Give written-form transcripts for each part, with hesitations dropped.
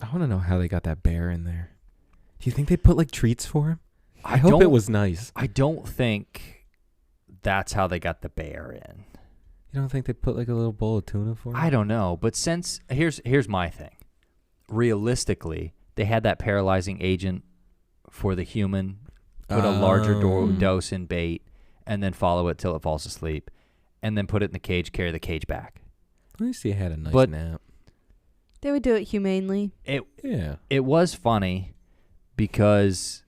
I want to know how they got that bear in there. Do you think they put like treats for him? I hope it was nice. I don't think that's how they got the bear in. You don't think they put like a little bowl of tuna for him? I don't know, but here's my thing. Realistically, they had that paralyzing agent for the human, put a larger dose in bait, and then follow it till it falls asleep, and then put it in the cage, carry the cage back. At least he had a nice nap. They would do it humanely. It was funny because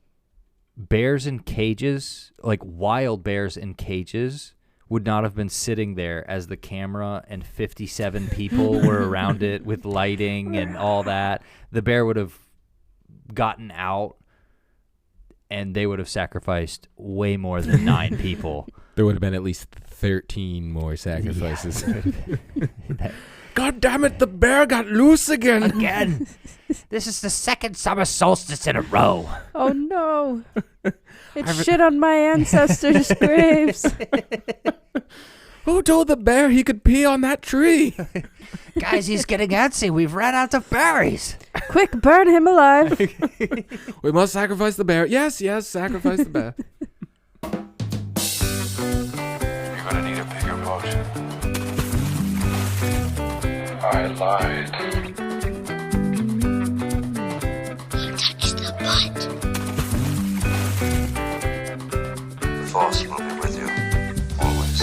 bears in cages, like wild bears in cages, would not have been sitting there as the camera and 57 people were around it with lighting and all that. The bear would have gotten out and they would have sacrificed way more than 9 people. There would have been at least 13 more sacrifices. Yeah. God damn it, the bear got loose again. This is the second summer solstice in a row. Oh, no. It's shit on my ancestors' graves. Who told the bear he could pee on that tree? Guys, he's getting antsy. We've ran out of berries. Quick, burn him alive. We must sacrifice the bear. Yes, sacrifice the bear. You're gonna need a bigger boat. I lied. He touched the butt. The Force will be with you, always.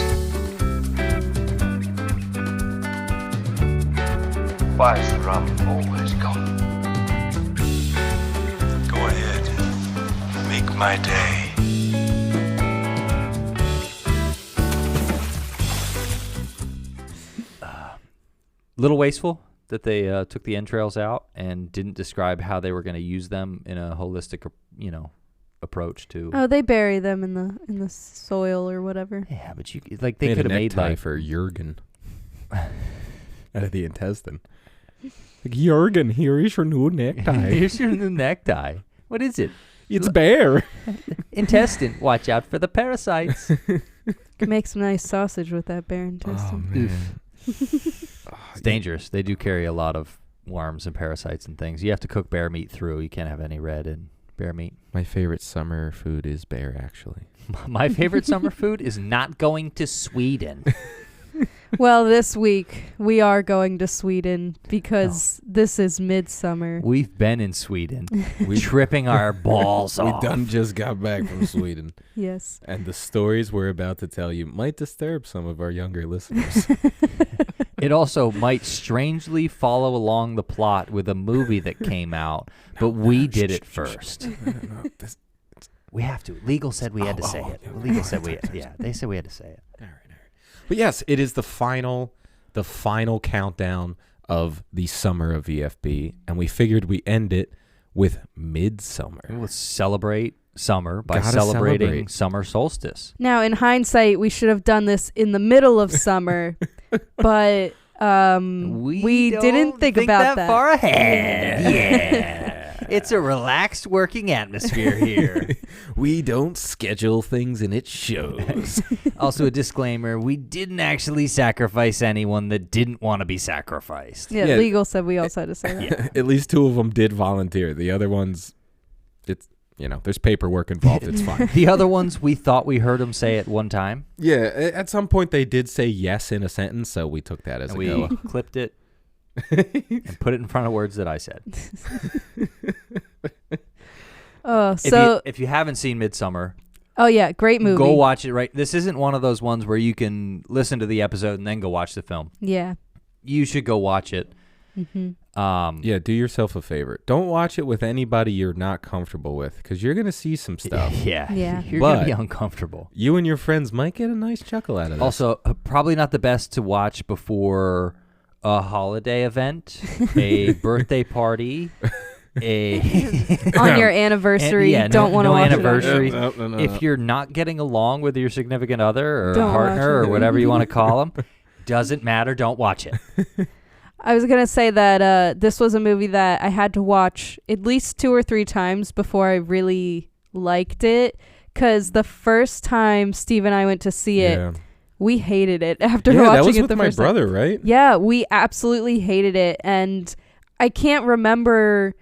Why is the rum always gone? Go ahead. Make my day. Little wasteful that they took the entrails out and didn't describe how they were going to use them in a holistic, approach to. Oh, they bury them in the soil or whatever. Yeah, but they could have made like for Jurgen out of the intestine. Like, Jurgen, here is your new necktie. Here's your new necktie. What is it? It's bear. Intestine. Watch out for the parasites. Could make some nice sausage with that bear intestine. Oh, man. It's dangerous. They do carry a lot of worms and parasites and things. You have to cook bear meat through. You can't have any red in bear meat. My favorite summer food is bear, actually. My favorite summer food is not going to Sweden. Well, this week we are going to Sweden because this is Midsommar. We've been in Sweden. We're tripping our balls off. We done just got back from Sweden. Yes. And the stories we're about to tell you might disturb some of our younger listeners. It also might strangely follow along the plot with a movie that came out, but we did it first. We have to. Legal said we had to say it. Legal said we they said we had to say it. All right. But yes, it is the final countdown of the Summer of EFB, and we figured we end it with Midsommar. Let's celebrate summer by celebrating summer solstice. Now, in hindsight, we should have done this in the middle of summer, but we didn't think about that far ahead. Yeah. It's a relaxed working atmosphere here. We don't schedule things and it shows. Also a disclaimer, we didn't actually sacrifice anyone that didn't want to be sacrificed. Yeah, legal said we also had to say that. Yeah. At least 2 of them did volunteer. The other ones, it's, there's paperwork involved. It's fine. The other ones, we thought we heard them say at one time. Yeah, at some point they did say yes in a sentence, so we took that as and a go. We clipped it and put it in front of words that I said. If you haven't seen Midsommar, oh yeah, great movie. Go watch it. Right, this isn't one of those ones where you can listen to the episode and then go watch the film. Yeah, you should go watch it. Mm-hmm. Do yourself a favor. Don't watch it with anybody you're not comfortable with, because you're gonna see some stuff. Yeah. You're gonna be uncomfortable. You and your friends might get a nice chuckle out of this. Also, probably not the best to watch before a holiday event, a birthday party, on your anniversary. Don't want to watch anniversary. it. No. If you're not getting along with your significant other or Don't partner or watch it. whatever you want to call them, doesn't matter. Don't watch it. I was gonna say that this was a movie that I had to watch at least 2 or 3 times before I really liked it. Because the first time Steve and I went to see it, we hated it after watching it the first time. that was with my brother, right? Yeah, we absolutely hated it. And I can't remember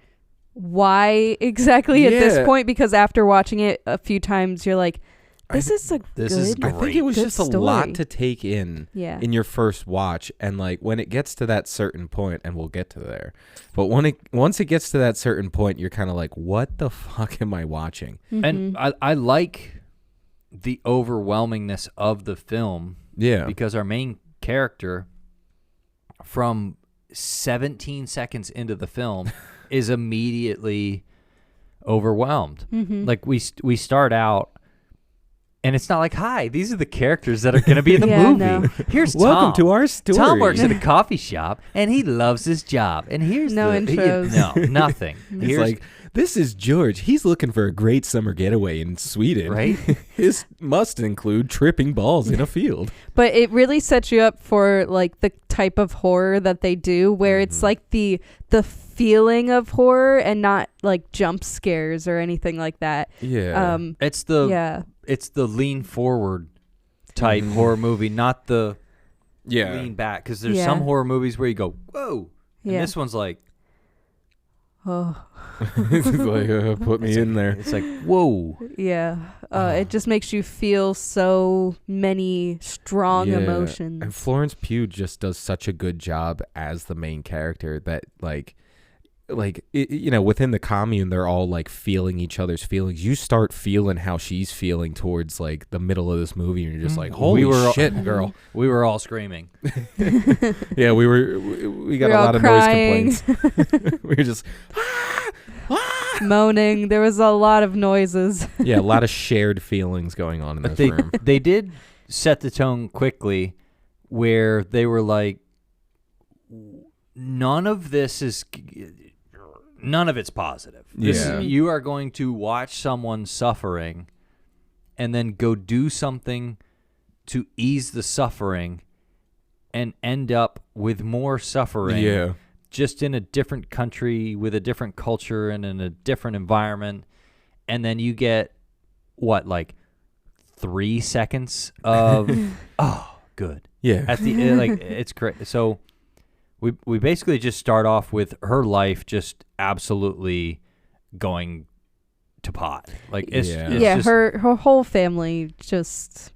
why exactly at this Yeah. point, because after watching it a few times, you're like, this is good. I think it was good just a story. lot to take in Yeah. in your first watch, and like when it gets to that certain point, and we'll get to there, but once it gets to that certain point, you're kind of like, what the fuck am I watching? And I like the overwhelmingness of the film Yeah, because our main character, from 17 seconds into the film, is immediately overwhelmed. Like we start out, and it's not like, hi, these are the characters that are going to be in the Yeah, movie. no. Here's welcome Tom. to our story. Tom works at a coffee shop, and he loves his job. And here's No the intros. no, nothing. It's Here's, like, this is George. He's looking for a great summer getaway in Sweden. Right? His must include tripping balls in a field. But it really sets you up for like the type of horror that they do, where it's like the feeling of horror and not like jump scares or anything like that. Yeah. it's the Yeah. it's the lean forward type horror movie, not the yeah. lean back. Because there's Yeah. some horror movies where you go, whoa, and Yeah. this one's like, Oh, It's like, put me in there. it's like, whoa. yeah. It just makes you feel so many strong Yeah. emotions. And Florence Pugh just does such a good job as the main character that within the commune, they're all like feeling each other's feelings. You start feeling how she's feeling towards like the middle of this movie, and you're just like, holy shit, girl. We were all screaming. Yeah, we got We're a all lot of crying. noise complaints. We were just Moaning. There was a lot of noises. a lot of shared feelings going on in But this room. they did set the tone quickly, where they were like, none of it's positive. Yeah. You are going to watch someone suffering and then go do something to ease the suffering and end up with more suffering. Yeah. Just in a different country with a different culture and in a different environment. And then you get, what, like 3 seconds of, oh, good. Yeah. At the like, it's great. So we basically just start off with her life just absolutely going to pot. Like, it's Yeah, just, her whole family just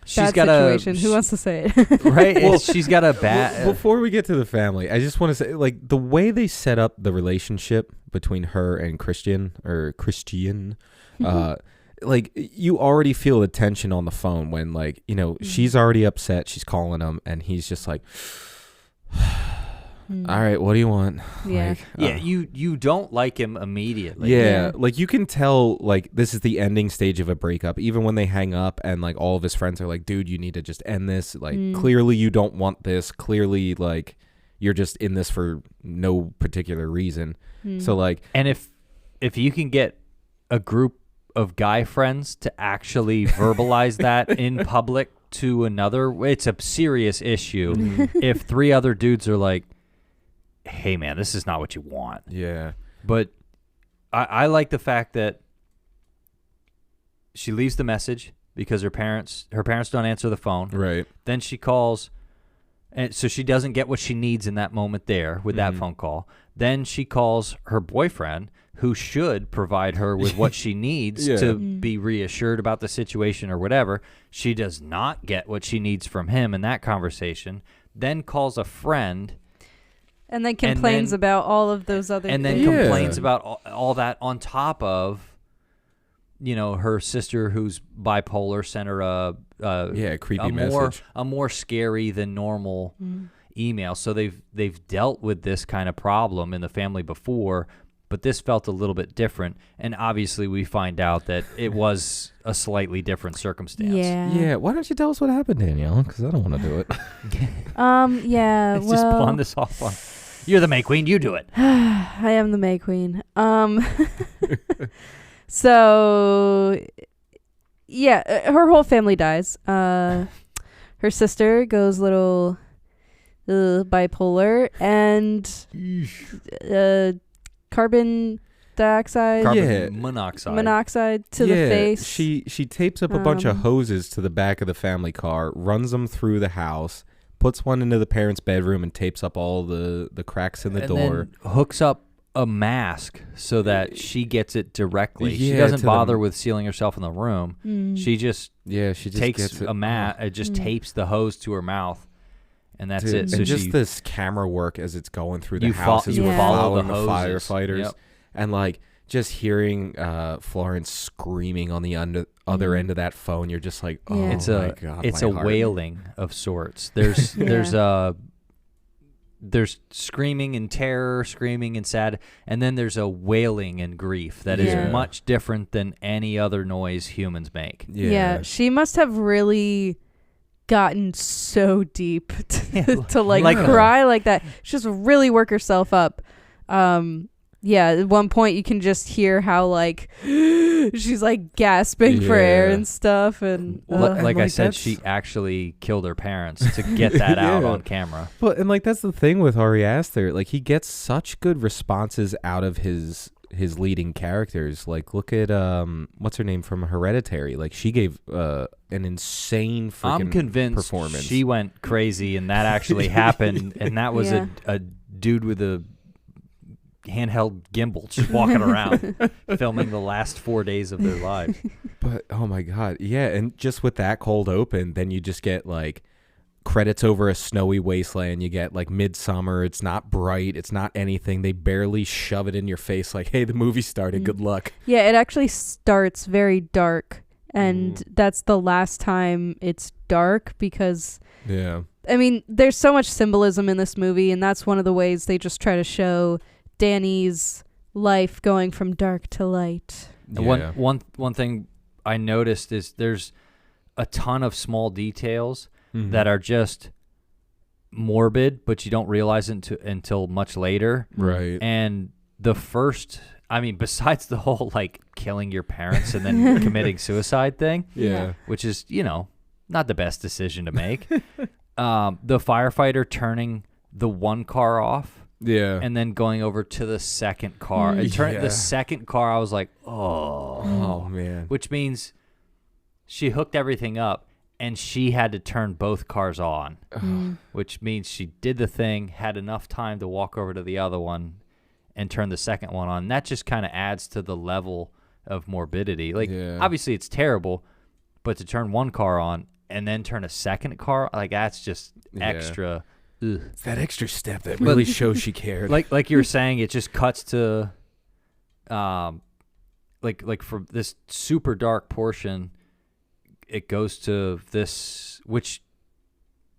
she's bad got situation. Who wants to say it? right. She's got a bad. Before we get to the family, I just want to say, like, the way they set up the relationship between her and Christian, like, you already feel the tension on the phone when, like, you know, she's already upset. She's calling him, and he's just like, all right, what do you want? Yeah. Like, Yeah, you don't like him immediately. yeah, Yeah. like you can tell, like, this is the ending stage of a breakup. Even when they hang up and like all of his friends are like, dude, you need to just end this. Like, clearly you don't want this. Clearly, like, you're just in this for no particular reason. So like, And if you can get a group of guy friends to actually verbalize that in public to another, it's a serious issue. If 3 other dudes are like, hey man, this is not what you want. yeah, But I like the fact that she leaves the message because her parents don't answer the phone. right. Then she calls, and so she doesn't get what she needs in that moment there with that phone call. Then she calls her boyfriend, who should provide her with what she needs Yeah. to be reassured about the situation or whatever. She does not get what she needs from him in that conversation. Then calls a friend. And then complains then- about all of those other And then things. Yeah. complains about all that on top of, you know, her sister who's bipolar sent her a Creepy a message. more scary than normal email. So they've dealt with this kind of problem in the family before, but this felt a little bit different. And obviously we find out that it was a slightly different circumstance. Yeah, why don't you tell us what happened, Danielle? Because I don't want to do it. Yeah. Let's just well, pawn this off on. You're the May Queen. You do it. I am the May Queen. So, yeah, her whole family dies. Her sister goes little bipolar, and carbon dioxide, Carbon Yeah. monoxide. to the face. She tapes up a bunch of hoses to the back of the family car, runs them through the house, puts one into the parents' bedroom and tapes up all the cracks in the door. Then hooks up a mask so that she gets it directly. She Yeah, doesn't to bother the- with sealing herself in the room. She just she just takes gets it. a mat. It just tapes the hose to her mouth, and that's Dude, it. So and just she, this camera work as it's going through the You house as you we're follow following the the hoses. firefighters, Yep. and like just hearing Florence screaming on the other end of that phone. You're just like, oh Yeah. it's my a god, it's my a heart. wailing of sorts. There's there's screaming and terror, screaming and sad, and then there's a wailing and grief that is Yeah. much different than any other noise humans make. Yeah, she must have really gotten so deep to like Like- cry like that. She just really work herself up. Yeah, at one point you can just hear how like she's like gasping for air Yeah. and stuff, and Well, Like I like, said, that's- she actually killed her parents to get that out Yeah. on camera. Well, and like that's the thing with Ari Aster. Like he gets such good responses out of his leading characters. Like look at what's her name from Hereditary. Like she gave an insane freaking I'm convinced performance. she went crazy and that actually happened, and that was Yeah. a dude with a handheld gimbal just walking around filming the last 4 days of their lives. But oh my god, yeah, and just with that cold open, then you just get like credits over a snowy wasteland. You get like Midsommar. It's not bright. It's not anything. They barely shove it in your face like, hey, the movie started. Good luck. yeah, it actually starts very dark, and that's the last time it's dark because Yeah. I mean, there's so much symbolism in this movie, and that's one of the ways they just try to show Dani's life going from dark to light. And one thing I noticed is there's a ton of small details that are just morbid, but you don't realize it until much later. Right. And the first, I mean, besides the whole like killing your parents and then committing suicide thing, Yeah. which is, not the best decision to make. The firefighter turning the one car off Yeah. and then going over to the second car. And turning Yeah. the second car, I was like, oh. Oh man. Which means she hooked everything up and she had to turn both cars on, which means she did the thing, had enough time to walk over to the other one and turn the second one on. And that just kind of adds to the level of morbidity. Like, Yeah. obviously it's terrible, but to turn one car on and then turn a second car, like that's just Yeah. extra. Ugh. It's that extra step that really shows she cared. Like you were saying, it just cuts to, like for this super dark portion, it goes to this, which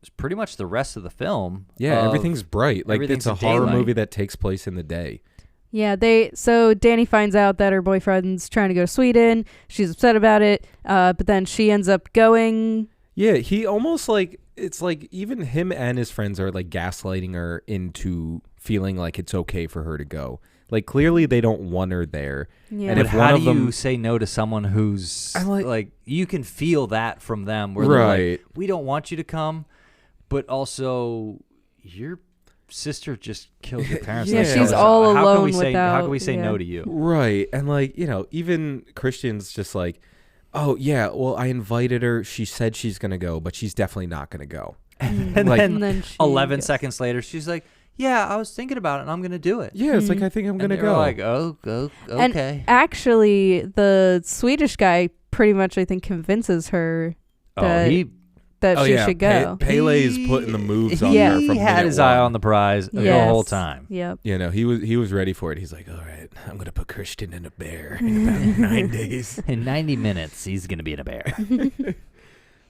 is pretty much the rest of the film. yeah, of- everything's bright. Like everything's it's a in horror daylight. movie that takes place in the day. Yeah, so Dani finds out that her boyfriend's trying to go to Sweden. She's upset about it, but then she ends up going. Yeah, he almost like it's like even him and his friends are like gaslighting her into feeling like it's okay for her to go. Like clearly they don't want her there. Yeah. And But if how one do of them you say no to someone who's I like you can feel that from them where they're Right. like, we don't want you to come, but also your sister just killed your parents. Yeah, Like, she's so all how can we alone say, How can we without- say no yeah. to you? Right. And like, even Christian's just like, oh yeah, well I invited her. She said she's gonna go, but she's definitely not gonna go. And Like- then, And then she 11 goes. seconds later, she's like, yeah, I was thinking about it and I'm going to do it. Yeah, it's like I think I'm And gonna they were go. like, oh, okay. And actually, the Swedish guy pretty much, I think, convinces her that, that she should go. Pele's putting the moves on Yeah. her He from had minute his eye one. on the prize the Yes. whole time. Yep. He was ready for it. He's like, all right, I'm gonna put Christian in a bear in about 9 days. In 90 minutes, he's going to be in a bear.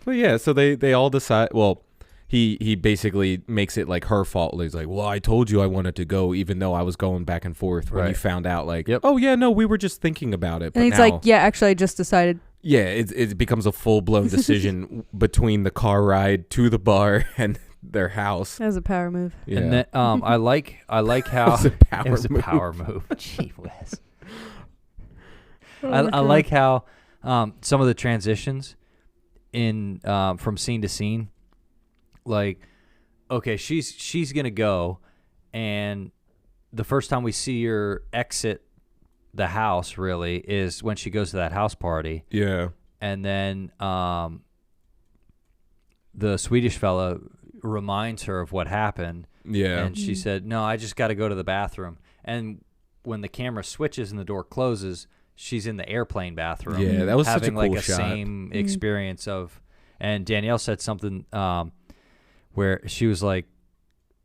But yeah, so they all decide. Well, he basically makes it like her fault. He's like, well, I told you I wanted to go, even though I was going back and forth. When you Right. found out, like, Yep. oh yeah, no, we were just thinking about it. But And he's now, like, yeah, actually, I just decided. yeah, it becomes a full blown decision between the car ride to the bar and their house. That was a power move. Yeah. And then I like how was a power it was a move. power move. Gee whiz. Oh I like how some of the transitions in from scene to scene, like, okay, she's gonna go, and the first time we see her exit the house really is when she goes to that house party, Yeah. and then the Swedish fella reminds her of what happened. Yeah. And she said, no, I just got to go to the bathroom. And when the camera switches and the door closes, she's in the airplane bathroom. Yeah, that was such a having cool like a shot. same experience of. And Danielle said something where she was like,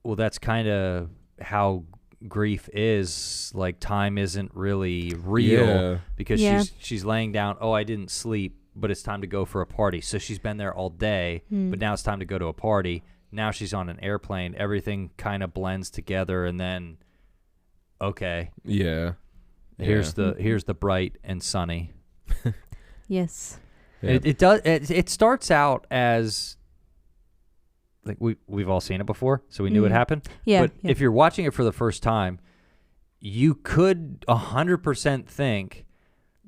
well, that's kind of how grief is. Like, time isn't really real because she's laying down. Oh, I didn't sleep, but it's time to go for a party. So she's been there all day, but now it's time to go to a party. Now she's on an airplane. Everything kind of blends together, and then, okay, here's the bright and sunny. Yes. Yeah. It starts out as like we've all seen it before, so we knew it happened. Yeah. But if you're watching it for the first time, you could 100% think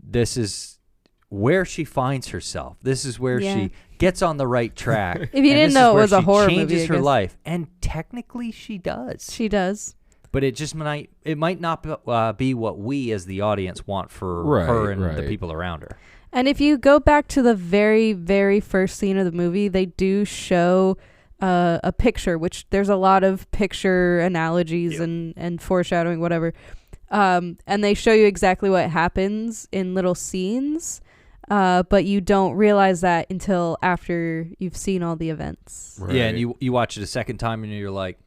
this is where she finds herself. This is where she gets on the right track. If you didn't know it was a horror movie, changes her I guess. life, and technically she does. She does. But it might not be what we as the audience want for her and the people around her. And if you go back to the very, very first scene of the movie, they do show a picture, which there's a lot of picture analogies and foreshadowing, whatever. And they show you exactly what happens in little scenes, but you don't realize that until after you've seen all the events. Right. Yeah, and you watch it a second time and you're like,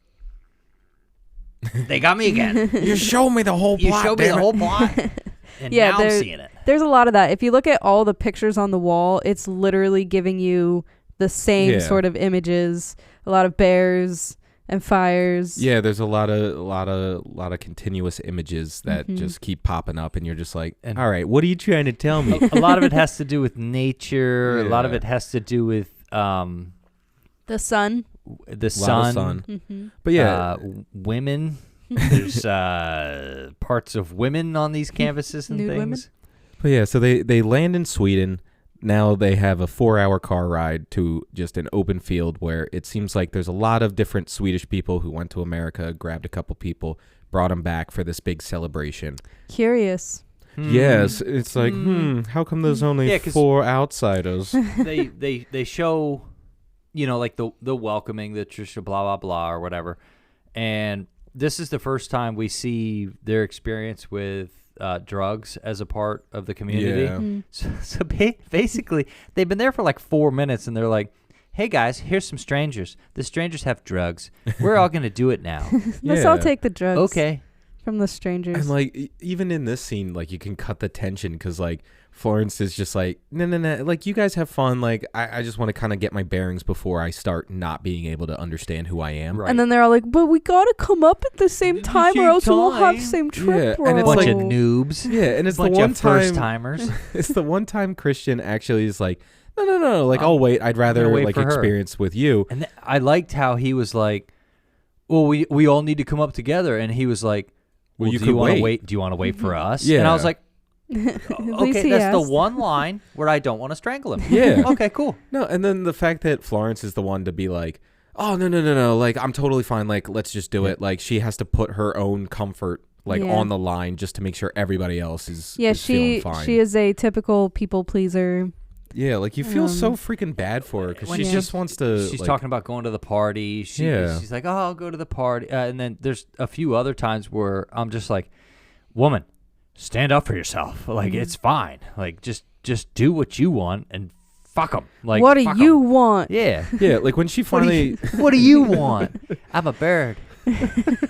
they got me again. You showed me the whole plot. You showed me the whole plot. And now I'm seeing it. There's a lot of that. If you look at all the pictures on the wall, it's literally giving you the same sort of images. A lot of bears and fires. Yeah, there's a lot of continuous images that just keep popping up, and you're just like, all right, what are you trying to tell me? A lot of it has to do with nature. A lot of it has to do with the sun. The sun. Mm-hmm. But women. There's parts of women on these canvases and Nude things. women? But yeah, so they land in Sweden. Now they have a 4-hour car ride to just an open field where it seems like there's a lot of different Swedish people who went to America, grabbed a couple people, brought them back for this big celebration. Curious. Yes, it's like, how come there's only 4 outsiders? They show, like the welcoming, the traditional blah, blah, blah, or whatever. And this is the first time we see their experience with drugs as a part of the community. Yeah. So basically, they've been there for like 4 minutes, and they're like, hey, guys, here's some strangers. The strangers have drugs. We're all going to do it now. Let's all take the drugs. Okay. From the strangers. And like, even in this scene, like, you can cut the tension because like Florence is just like, no, like, you guys have fun. Like, I just want to kind of get my bearings before I start not being able to understand who I am. Right. And then they're all like, but we got to come up at the same time or else we'll have the same trip, bro. And it's Bunch like of noobs. Yeah, and it's bunch the one of time first-timers. It's the one time Christian actually is like, no, like, I'll wait. I'd rather like experience with you. And I liked how he was like, well, we all need to come up together. And he was like, well, you do you want to wait. Do you want to wait for us? Yeah. And I was like, least okay, he that's asked. the one line where I don't want to strangle him. Yeah. Okay, cool. No, and then the fact that Florence is the one to be like, oh, no, like, I'm totally fine. Like, let's just do it. Like, she has to put her own comfort on the line just to make sure everybody else is feeling fine. She is a typical people pleaser. Yeah, like, you feel so freaking bad for her because she just wants to. She's like, talking about going to the party. She's like, oh, I'll go to the party. And then there's a few other times where I'm just like, woman, stand up for yourself. Like, it's fine. Like, just do what you want and fuck them. Like, what do you want? Yeah. Yeah, like when she finally. What do you want? I'm a bird.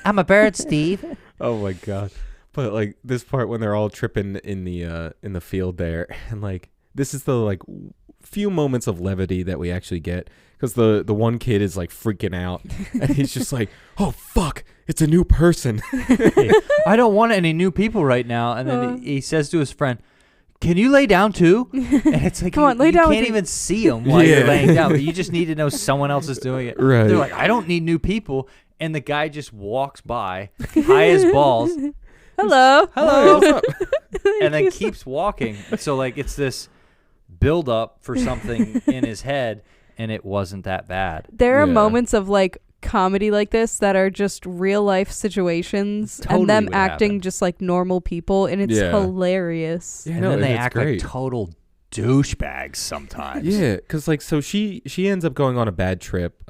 I'm a bird, Steve. Oh my god! But like this part when they're all tripping in the field there, and like this is the like few moments of levity that we actually get because the one kid is like freaking out and he's just like, oh fuck, it's a new person. Hey, I don't want any new people right now. And then he says to his friend, can you lay down too? And it's like, Come on, lay down you with can't me. even see them while you're laying down. But you just need to know someone else is doing it. Right. They're like, I don't need new people. And the guy just walks by, high as balls. Hello. Hello. What's up? And then keeps walking. So like it's this build up for something in his head, and it wasn't that bad. There are Yeah. moments of like comedy like this that are just real life situations Totally and them would acting happen. just like normal people, and it's Yeah. hilarious. Yeah, And no, then they it's act great. like total douchebags sometimes. Yeah, because like so she ends up going on a bad trip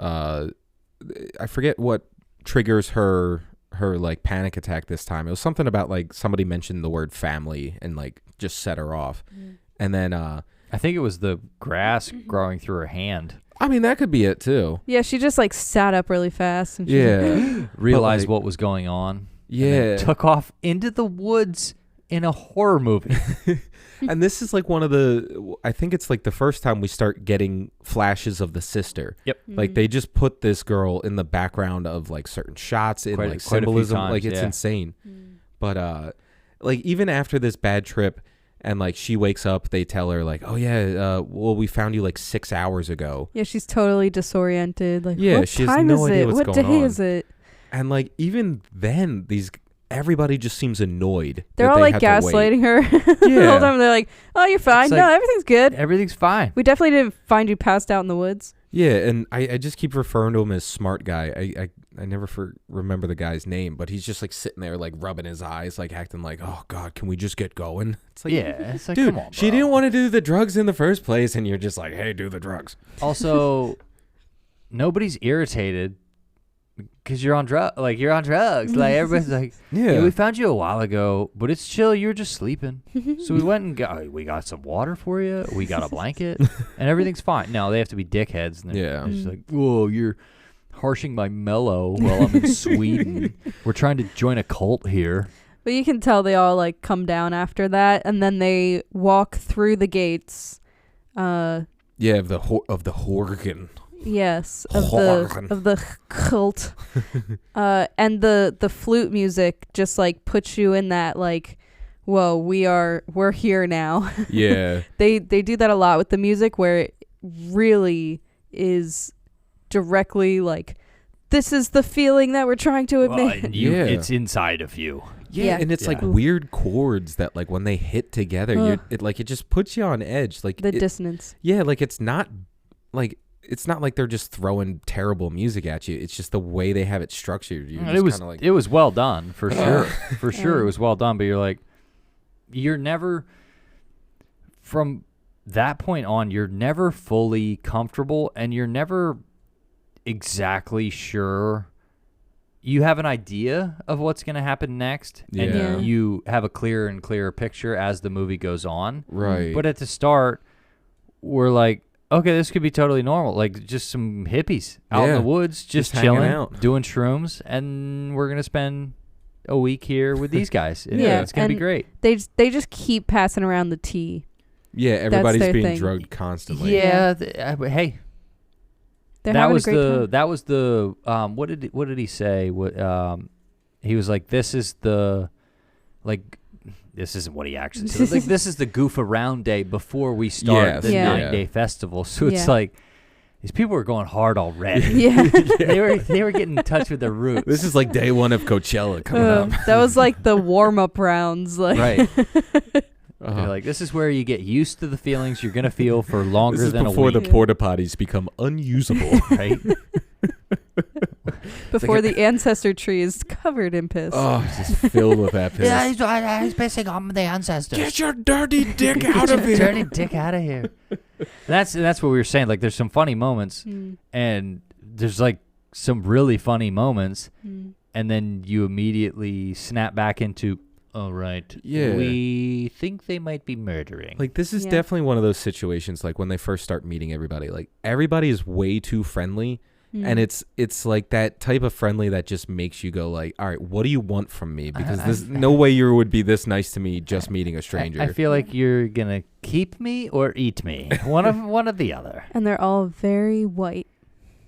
I forget what triggers her like panic attack this time. It was something about like somebody mentioned the word family and like just set her off. And then I think it was the grass growing through her hand. I mean, that could be it too. Yeah, she just like sat up really fast and she's like, Realized like, what was going on. Yeah. And then took off into the woods in a horror movie. And this is like one of the, I think it's like the first time we start getting flashes of the sister. Yep. Like they just put this girl in the background of like certain shots in Quite like a few symbolism. times, Like it's yeah. insane. But like even after this bad trip and like she wakes up, they tell her like, oh yeah, well we found you like 6 hours ago. yeah, she's totally disoriented. Like, Yeah, what she has time no is idea it? what's What going day on. is it? And like even then everybody just seems annoyed. They're that all they like had to wait. gaslighting her. The Yeah. whole time they're like, oh, you're fine. It's No, like- everything's good. Everything's fine. We definitely didn't find you passed out in the woods. Yeah, and I just keep referring to him as smart guy. I never remember the guy's name, but he's just like sitting there like rubbing his eyes, like acting like, oh God, can we just get going? It's like, Yeah. It's like, dude, come on, she bro. didn't want to do the drugs in the first place, and you're just like, hey, do the drugs. Also, nobody's irritated because you're on drugs. Like you're on drugs. Like everybody's like, Yeah. we found you a while ago, but it's chill. You were just sleeping. So we went and we got some water for you. We got a blanket, and everything's fine. No, they have to be dickheads. And they're just like, whoa, you're harshing my mellow while I'm in Sweden. We're trying to join a cult here. But you can tell they all like come down after that, and then they walk through the gates. Yeah, of the Horgan. Yes, Horgan. of the cult. And the flute music just like puts you in that like, whoa, we're here now. Yeah. They do that a lot with the music where it really is directly like, this is the feeling that we're trying to admit. Yeah. It's inside of you. Yeah. And it's like Yeah. weird chords that like when they hit together, Ugh. it just puts you on edge. Like The it- dissonance. Yeah, like it's not like they're just throwing terrible music at you. It's just the way they have it structured. You're just It was kinda like, it was well done for sure. For sure, Yeah. it was well done. But you're never from that point on. You're never fully comfortable, and you're never exactly sure. You have an idea of what's going to happen next, Yeah. and you have a clearer and clearer picture as the movie goes on. right. But at the start, we're like, okay, this could be totally normal. Like just some hippies out in Yeah. the woods, just Just hanging chilling, out. doing shrooms, and we're going to spend a week here with these guys. And Yeah, it's going to be and great. They just keep passing around the tea. Yeah, everybody's their being thing. drugged constantly. Yeah, hey, They're that having was a great the time. that was the what did he say? What he was like, this is the like this isn't what he actually said. Like this is the goof around day before we start Yes. the Yeah. 9-day festival. So it's Yeah. like these people were going hard already. Yeah. they were getting in touch with their roots. This is like day one of Coachella coming up. That was like the warm up rounds. Like, Right. Uh-huh. You're like, this is where you get used to the feelings you're gonna feel for longer This is than a before week. the porta potties become unusable. Right? before the ancestor tree is covered in piss. Oh, it's just filled with that piss. he's pissing on the ancestors. Get your dirty dick out of here. Dirty dick out of here. That's what we were saying. Like, there's some funny moments, Mm. and there's like some really funny moments, Mm. and then you immediately snap back into, all right, Yeah. we think they might be murdering. Like, this is Yeah. definitely one of those situations, like, when they first start meeting everybody. Like, everybody is way too friendly, and it's like that type of friendly that just makes you go, like, all right, what do you want from me? Because there's no way you would be this nice to me just meeting a stranger. I feel like you're gonna keep me or eat me. One of the other. And they're all very white.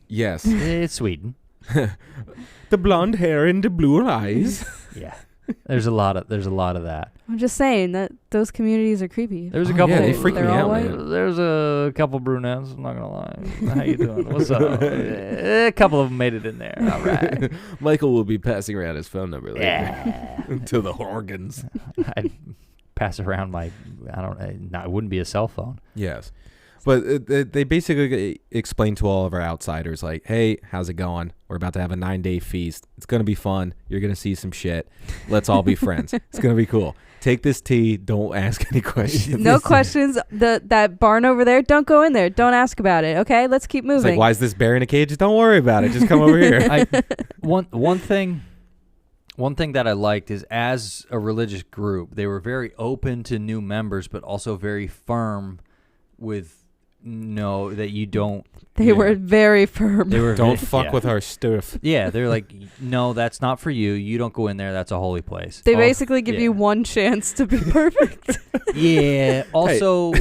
Yes. It's Sweden. The blonde hair and the blue eyes. Yeah. There's a lot of that. I'm just saying that those communities are creepy. There's a Oh, couple. yeah, they freak me They're all out, white. man. There's a couple brunettes. I'm not gonna lie. How you doing? What's up? A couple of them made it in there. All right. Michael will be passing around his phone number later Yeah. to the organs. I'd pass around my. It wouldn't be a cell phone. Yes. But they basically explain to all of our outsiders, like, hey, how's it going? We're about to have a 9-day feast. It's going to be fun. You're going to see some shit. Let's all be friends. It's going to be cool. Take this tea. Don't ask any questions. No questions. That barn over there, don't go in there. Don't ask about it. Okay, let's keep moving. It's like, why is this bear in a cage? Don't worry about it. Just come over here. One thing that I liked is, as a religious group, they were very open to new members, but also very firm with that you don't. They were very firm. They were Don't fuck with our stuff. Yeah, they're like, no, that's not for you. You don't go in there. That's a holy place. They basically give you one chance to be perfect. Yeah. Also,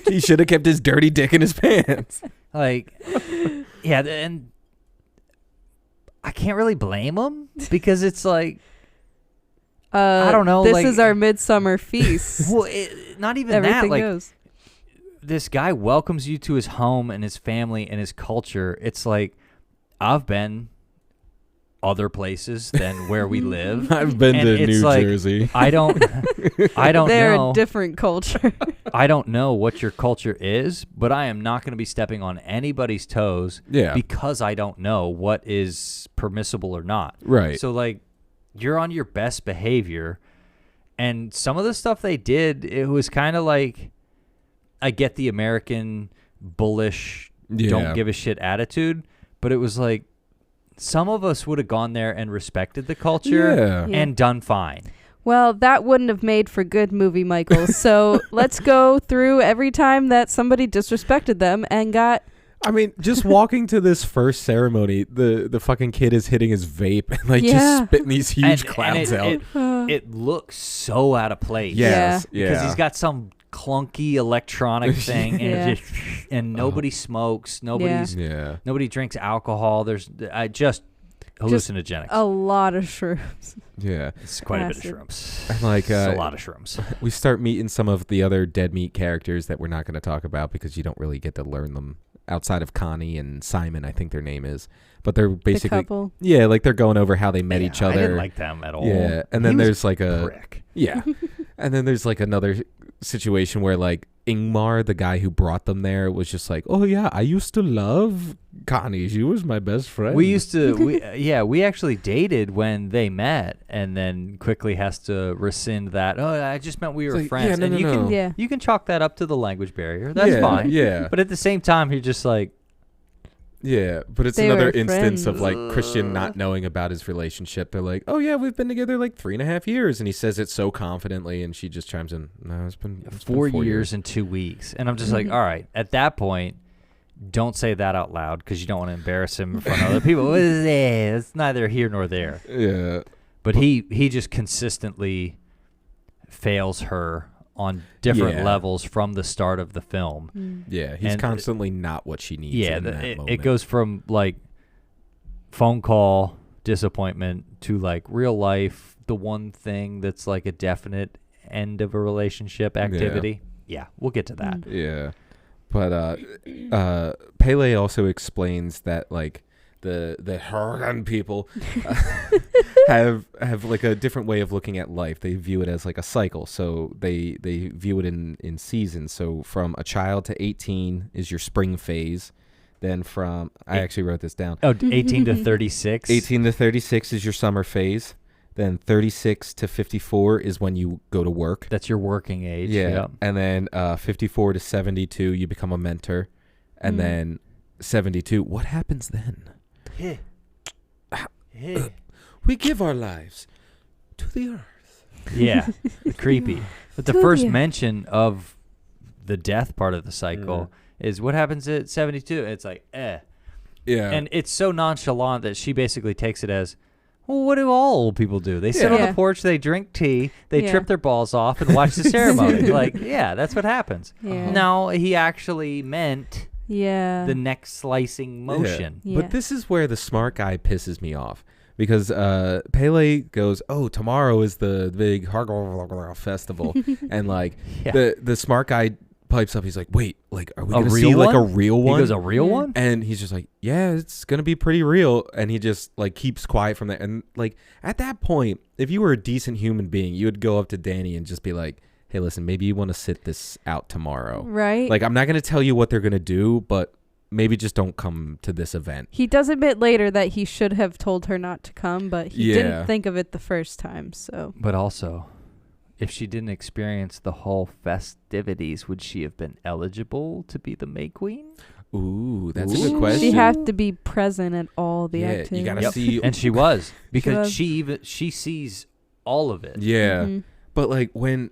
He should have kept his dirty dick in his pants. like, yeah, and I can't really blame them because it's like, I don't know. This like, is our midsummer feast. Well, not even Everything that. Like, goes. this guy welcomes you to his home and his family and his culture. It's like, I've been other places than where we live. I've been And to it's New like, Jersey. I don't They're know. a different culture. I don't know what your culture is, but I am not going to be stepping on anybody's toes because I don't know what is permissible or not. Right. So, like, you're on your best behavior. And some of the stuff they did, it was kind of like, I get the American bullish, don't give a shit attitude, but it was like, some of us would have gone there and respected the culture and done fine. Well, that wouldn't have made for good movie, Michael. So let's go through every time that somebody disrespected them and got... I mean, just walking to this first ceremony, the fucking kid is hitting his vape and just spitting these huge clouds out. It looks so out of place. Yes, Because he's got some clunky electronic thing and and nobody smokes. Nobody drinks alcohol. There's just hallucinogenics. A lot of shrooms. Yeah. It's quite a bit of shrooms. And like, it's a lot of shrooms. We start meeting some of the other dead meat characters that we're not going to talk about because you don't really get to learn them outside of Connie and Simon, I think their name is. But they're basically... The couple. Yeah, like they're going over how they met each other. I didn't like them at all. Yeah, and then there's like a... prick. Yeah. And then there's like another situation where like Ingmar, the guy who brought them there, was just like, oh yeah, I used to love Connie. She was my best friend. We actually dated when they met, and then quickly has to rescind that. Oh, I just meant we were friends. You can chalk that up to the language barrier. That's fine. Yeah. But at the same time, you're just like, yeah, but it's another instance of like Christian not knowing about his relationship. They're like, oh yeah, we've been together like 3.5 years, and he says it so confidently, and she just chimes in, no, it's been 4 years and 2 weeks. And I'm just like, all right, at that point, don't say that out loud because you don't want to embarrass him in front of other people. It's neither here nor there. Yeah. But he just consistently fails her on different levels from the start of the film. Yeah, he's constantly not what she needs. Yeah, it goes from like phone call disappointment to like real life, the one thing that's like a definite end of a relationship activity. Yeah, we'll get to that. Yeah. But Pele also explains that like the Hurgan people have like a different way of looking at life. They view it as like a cycle. So they view it in seasons. So from a child to 18 is your spring phase. Then from I actually wrote this down. 18 to 36. 18 to 36 is your summer phase. Then 36 to 54 is when you go to work. That's your working age. Yeah. Yep. And then 54 to 72 you become a mentor. And then 72, what happens then? We give our lives to the earth. Yeah, creepy. But the first mention of the death part of the cycle is what happens at 72. It's like, Yeah. And it's so nonchalant that she basically takes it as, well, what do all old people do? They sit on the porch, they drink tea, they trip their balls off and watch the ceremony. Like, yeah, that's what happens. Yeah. No, he actually meant... Yeah. The neck slicing motion. Yeah. But this is where the smart guy pisses me off because Pele goes, oh, tomorrow is the big festival. And like the smart guy pipes up. He's like, wait, like, are we going to see like a real one? He goes, a real one? And he's just like, yeah, it's going to be pretty real. And he just like keeps quiet from that. And like at that point, if you were a decent human being, you would go up to Dani and just be like, hey, listen, maybe you want to sit this out tomorrow. Right. Like, I'm not going to tell you what they're going to do, but maybe just don't come to this event. He does admit later that he should have told her not to come, but he didn't think of it the first time. So, But also, if she didn't experience the whole festivities, would she have been eligible to be the May Queen? Ooh, that's a good question. she had to be present at all the activities. You gotta see, And she was, because was. she sees all of it. Yeah, Mhm. but like when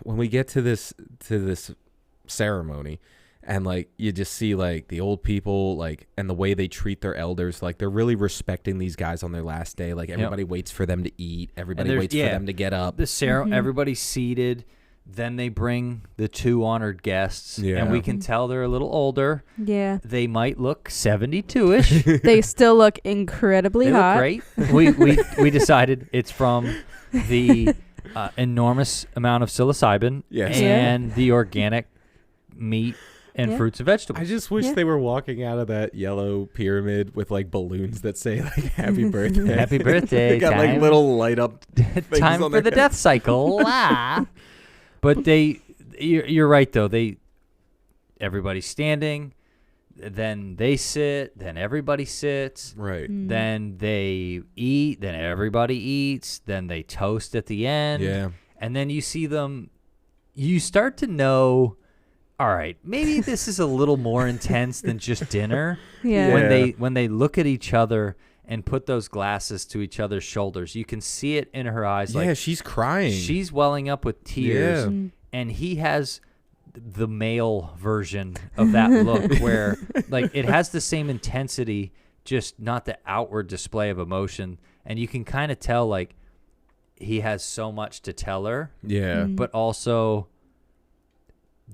we get to this ceremony, and like you just see like the old people, like, and the way they treat their elders, like they're really respecting these guys on their last day. Like everybody waits for them to eat, everybody waits for them to get up. Everybody's seated. Then they bring the 2 honored guests, Yeah. and we can tell they're a little older. Yeah. They might look 72-ish. They still look incredibly They hot. look great. We decided it's from the enormous amount of psilocybin Yes. and the organic meat and fruits and vegetables. I just wish they were walking out of that yellow pyramid with like balloons that say like "Happy Birthday." Happy birthday! They got like time. little light up things Time on for their the death cycle. But you're right though. Everybody's standing, then they sit, then everybody sits, Right. then they eat, then everybody eats, then they toast at the end. Yeah. And then you see them. You start to know. All right, maybe this is a little more intense than just dinner. Yeah. When they look at each other and put those glasses to each other's shoulders, you can see it in her eyes. Yeah, Like she's crying. she's welling up with tears, Yeah. and he has the male version of that look, where like it has the same intensity, just not the outward display of emotion, and you can kind of tell like he has so much to tell her, Yeah. but also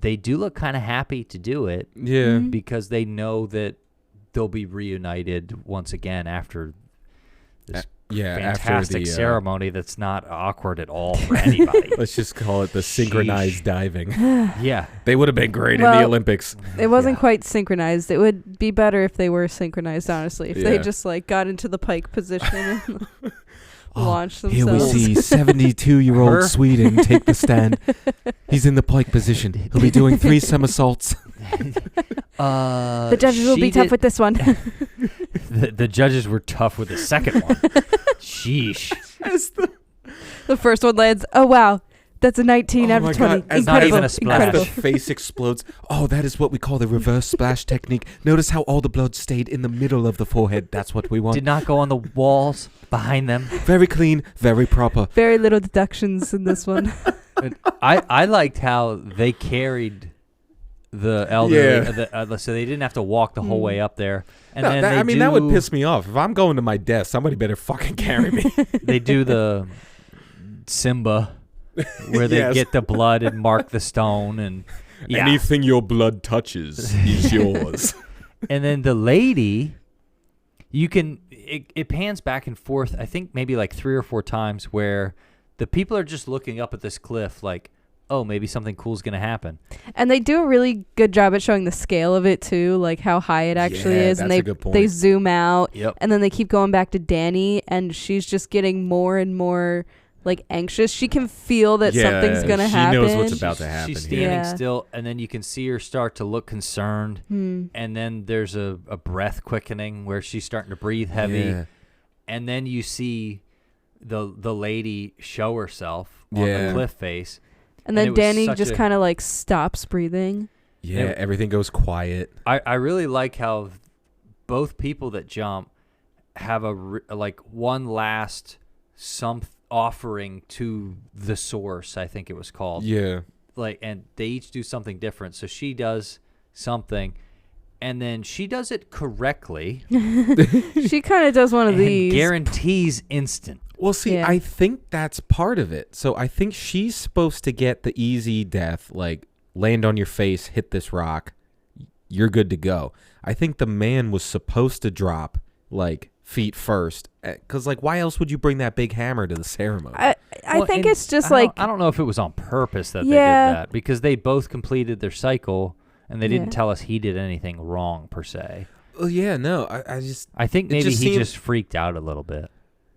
they do look kind of happy to do it. Yeah. Because they know that they'll be reunited once again after this fantastic after the ceremony that's not awkward at all for anybody. let's just call it the synchronized diving. Yeah. They would have been great in Well, the Olympics. It wasn't quite synchronized. It would be better if they were synchronized, honestly. If they Yeah. just like got into the pike position and launched Here themselves. we see 72-year-old Her- Sweden take the stand. He's in the pike position. He'll be doing 3 somersaults. The judges will be tough with this one. the judges were tough with the second one. Sheesh. The first one lands. Oh, wow. That's a 19 Oh out my of 20. God. As not even Incredible. a splash. As the Incredible. face explodes. Oh, that is what we call the reverse splash technique. Notice how all the blood stayed in the middle of the forehead. That's what we want. Did not go on the walls behind them. Very clean, very proper. Very little deductions in this one. I liked how they carried the elderly, Yeah. so they didn't have to walk the whole way up there. And No, then that would piss me off. If I'm going to my desk, somebody better fucking carry me. They do the Simba, where they Yes. get the blood and mark the stone, and Anything your blood touches is yours. And then the lady, it pans back and forth. I think maybe like 3 or 4 times where the people are just looking up at this cliff, like, oh, maybe something cool is gonna happen. And they do a really good job at showing the scale of it too, like how high it actually Yeah, is. And that's they a good point. they zoom out. Yep. And then they keep going back to Dani, and she's just getting more and more like anxious. She can feel that something's gonna happen. She knows what's about to happen. She's here. standing Yeah. still, and then you can see her start to look concerned. And then there's a breath quickening where she's starting to breathe heavy. Yeah. And then you see the lady show herself on Yeah. the cliff face. And then it was Dani such just a- kind of like stops breathing. Yeah, It- everything goes quiet. I really like how both people that jump have like one last offering to the source, I think it was called. Yeah. Like, and they each do something different. So she does something, and then she does it correctly. She kind of does one of and these. guarantees instant. Well, see, Yeah. I think that's part of it. So I think she's supposed to get the easy death, like land on your face, hit this rock, you're good to go. I think the man was supposed to drop like feet first, because like why else would you bring that big hammer to the ceremony? I Well, think and it's just I don't know if it was on purpose that they did that, because they both completed their cycle, and they didn't Yeah. tell us he did anything wrong per se. Well, yeah, no, I I think It maybe just he seemed- just freaked out a little bit.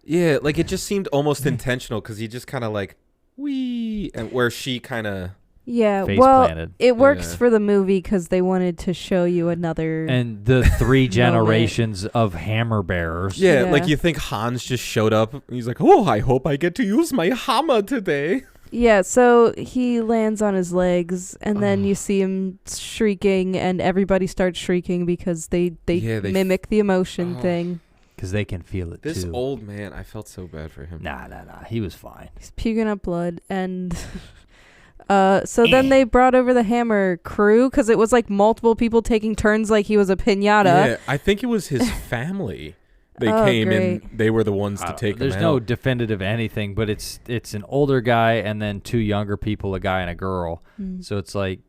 yeah, like it just seemed almost intentional, because he just kind of like wee, and where she kind of Yeah, face well, planted. it works Yeah. for the movie because they wanted to show you another. And the 3 generations of hammer bearers. Yeah, Yeah. like you think Hans just showed up. He's like, oh, I hope I get to use my hammer today. Yeah, so he lands on his legs, and then you see him shrieking, and everybody starts shrieking because they mimic the emotion thing. Because they can feel it, This too. old man, I felt so bad for him. Nah. He was fine. He's puking up blood, and so then they brought over the hammer crew because it was like multiple people taking turns, like he was a pinata. Yeah, I think it was his family. They came great. and they were the ones to take him There's out. no definitive anything, but it's an older guy and then 2 younger people, a guy and a girl. So it's like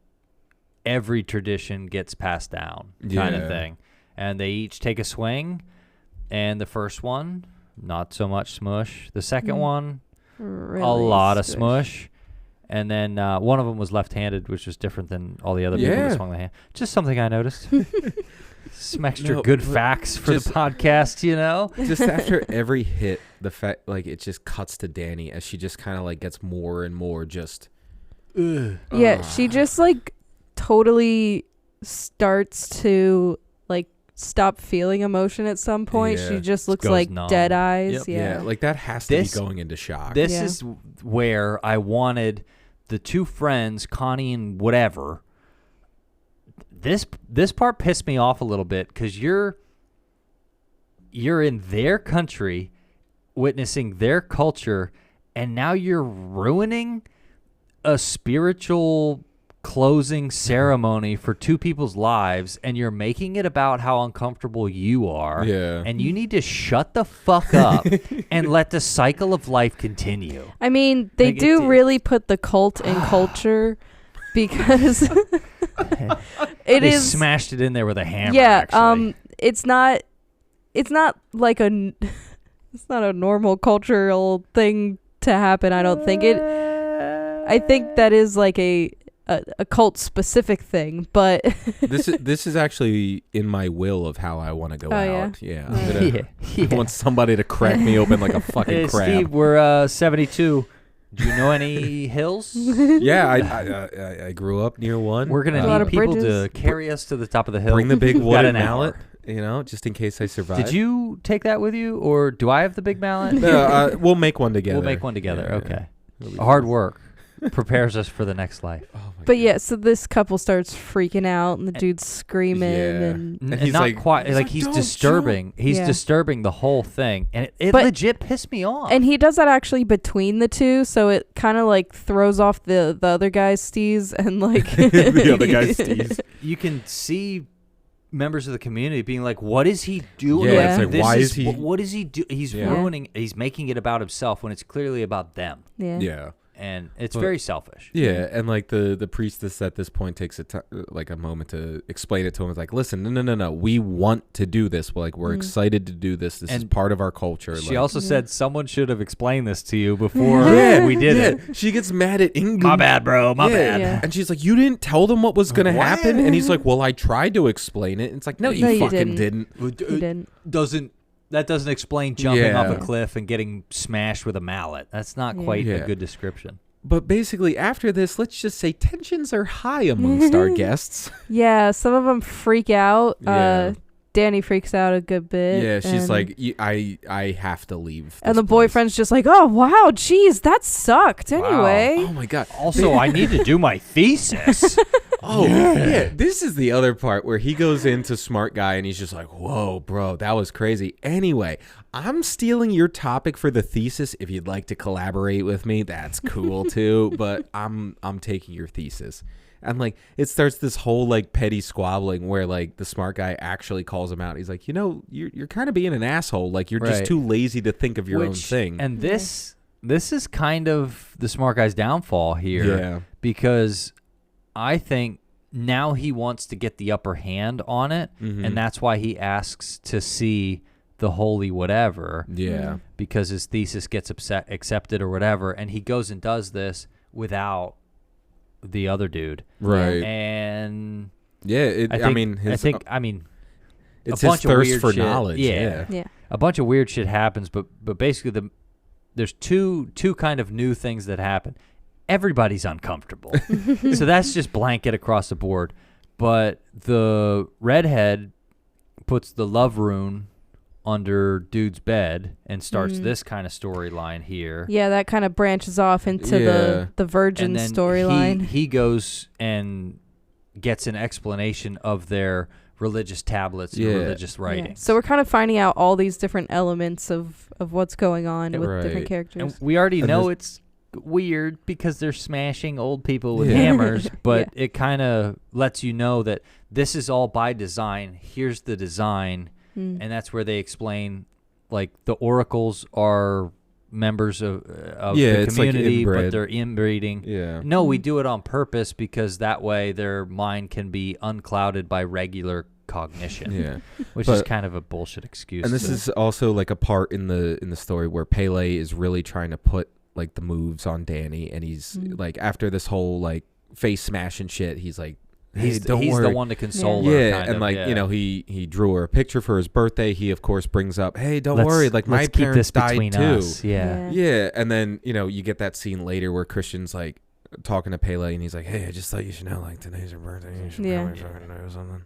every tradition gets passed down kind of Yeah. thing. And they each take a swing, and the first one, not so much smush. The second one, Really a lot of squish. smush. And then one of them was left-handed, which was different than all the other people Yeah. that swung the hand. Just something I noticed. Some extra No, good but facts for the just- podcast, you know? Just after every hit, the fact like it just cuts to Dani as she just kind of like gets more and more just. Yeah, she just like totally starts to like stop feeling emotion at some point. Yeah. She just looks goes like numb. dead eyes. Yep. Yeah. Like that has to This- be going into shock. This Yeah. is where I wanted the 2 friends, Connie and whatever. This part pissed me off a little bit because you're in their country, witnessing their culture, and now you're ruining a spiritual closing ceremony for 2 people's lives, and you're making it about how uncomfortable you are. Yeah. And you need to shut the fuck up and let the cycle of life continue. I mean, they Like, do it- really put the cult in culture because it They is smashed it in there with a hammer. yeah, actually. it's not like it's not a normal cultural thing to happen. I don't think it. I think that is like a cult specific thing, but This is actually in my will of how I want to go Oh, yeah? out. Yeah. Oh, I'm gonna, Yeah. I want somebody to crack me open like a fucking Hey, crab. Steve, we're 72. Do you know any hills? Yeah, I grew up near one. We're gonna A lot need of people bridges. to carry us to the top of the hill. bring the big Got wooden an mallet, hour. just in case I survive. Did you take that with you, or do I have the big mallet? No, we'll make one together. We'll make one together. Yeah, Okay. It'll be Hard fun. work prepares us for the next life. Oh my but God. yeah. So this couple starts freaking out, and the dude's screaming, Yeah. and And he's not like- quite. he's Like like, he's "Don't disturbing. He's Yeah. disturbing the whole thing, and it But- legit pissed me off. and he does that actually between the 2, so it kind of like throws off the other guy's steez, and like the other guy's steez. You can see members of the community being like, "What is he doing? Yeah, it's like, This why is he- What is he do? He's Yeah. ruining. He's making it about himself when it's clearly about them, yeah. Yeah. and it's Well, very selfish." Yeah, and like the priestess at this point takes like a moment to explain it to him. It's like, listen, no, we want to do this. We're excited to do this. This is And part of our culture. She like, also said someone should have explained this to you before yeah, we did yeah. it. She gets mad at Ingram. My bad, bro. My bad. Yeah. And she's like, you didn't tell them what was gonna What? happen. And he's like, well, I tried to explain it. And it's like, no, No, you you fucking didn't. didn't. He didn't. That doesn't explain jumping off a Yeah. cliff and getting smashed with a mallet. That's not Yeah. quite Yeah. a good description. But basically, after this, let's just say tensions are high amongst our guests. Yeah, some of them freak out. Yeah. Dani freaks out a good bit. Yeah, she's and- like, I have to leave. and this the place." boyfriend's just like, oh wow, geez, that sucked. Anyway, Oh my god. Also, I need to do my thesis. Oh yeah, this is the other part where he goes into Smart Guy and he's just like, "Whoa, bro, that was crazy." Anyway, I'm stealing your topic for the thesis. If you'd like to collaborate with me, that's cool too. But I'm taking your thesis, and like it starts this whole like petty squabbling where like the Smart Guy actually calls him out. He's like, you're kind of being an asshole. Like you're just Right. too lazy to think of your own thing. And this is kind of the smart guy's downfall here. Yeah. Because I think now he wants to get the upper hand on it, Mhm. and that's why he asks to see the holy whatever, Yeah. because his thesis gets accepted or whatever, and he goes and does this without the other dude. Right. And Yeah. I mean, it's a his bunch of thirst weird for shit. knowledge. Yeah. yeah, a bunch of weird shit happens, but basically there's two kind of new things that happen. everybody's uncomfortable. So that's just blanket across the board. But the redhead puts the love rune under dude's bed and starts this kind of storyline here. Yeah, that kind of branches off into the virgin storyline. He goes and gets an explanation of their religious tablets and religious writings. Yeah. So we're kind of finding out all these different elements of what's going on with different characters. And we already know it's weird because they're smashing old people with hammers, but it kind of lets you know that this is all by design. Here's the design, and that's where they explain, like, the oracles are members of the community, but they're inbreeding. Yeah. No, we do it on purpose because that way their mind can be unclouded by regular cognition. Yeah. Which is kind of a bullshit excuse. And this is also like a part in the story where Pele is really trying to put like the moves on Dani, and he's like, after this whole like face smashing shit, he's like, hey, he's don't worry. the one to console her. Yeah, kind and of, like you know, he drew her a picture for his birthday. He of course brings up, hey, don't worry, like my keep parents this died between too. us. Yeah, and then you know you get that scene later where Christian's like talking to Pele, and he's like, hey, I just thought you should know, like, today's your birthday. You should probably fucking know something.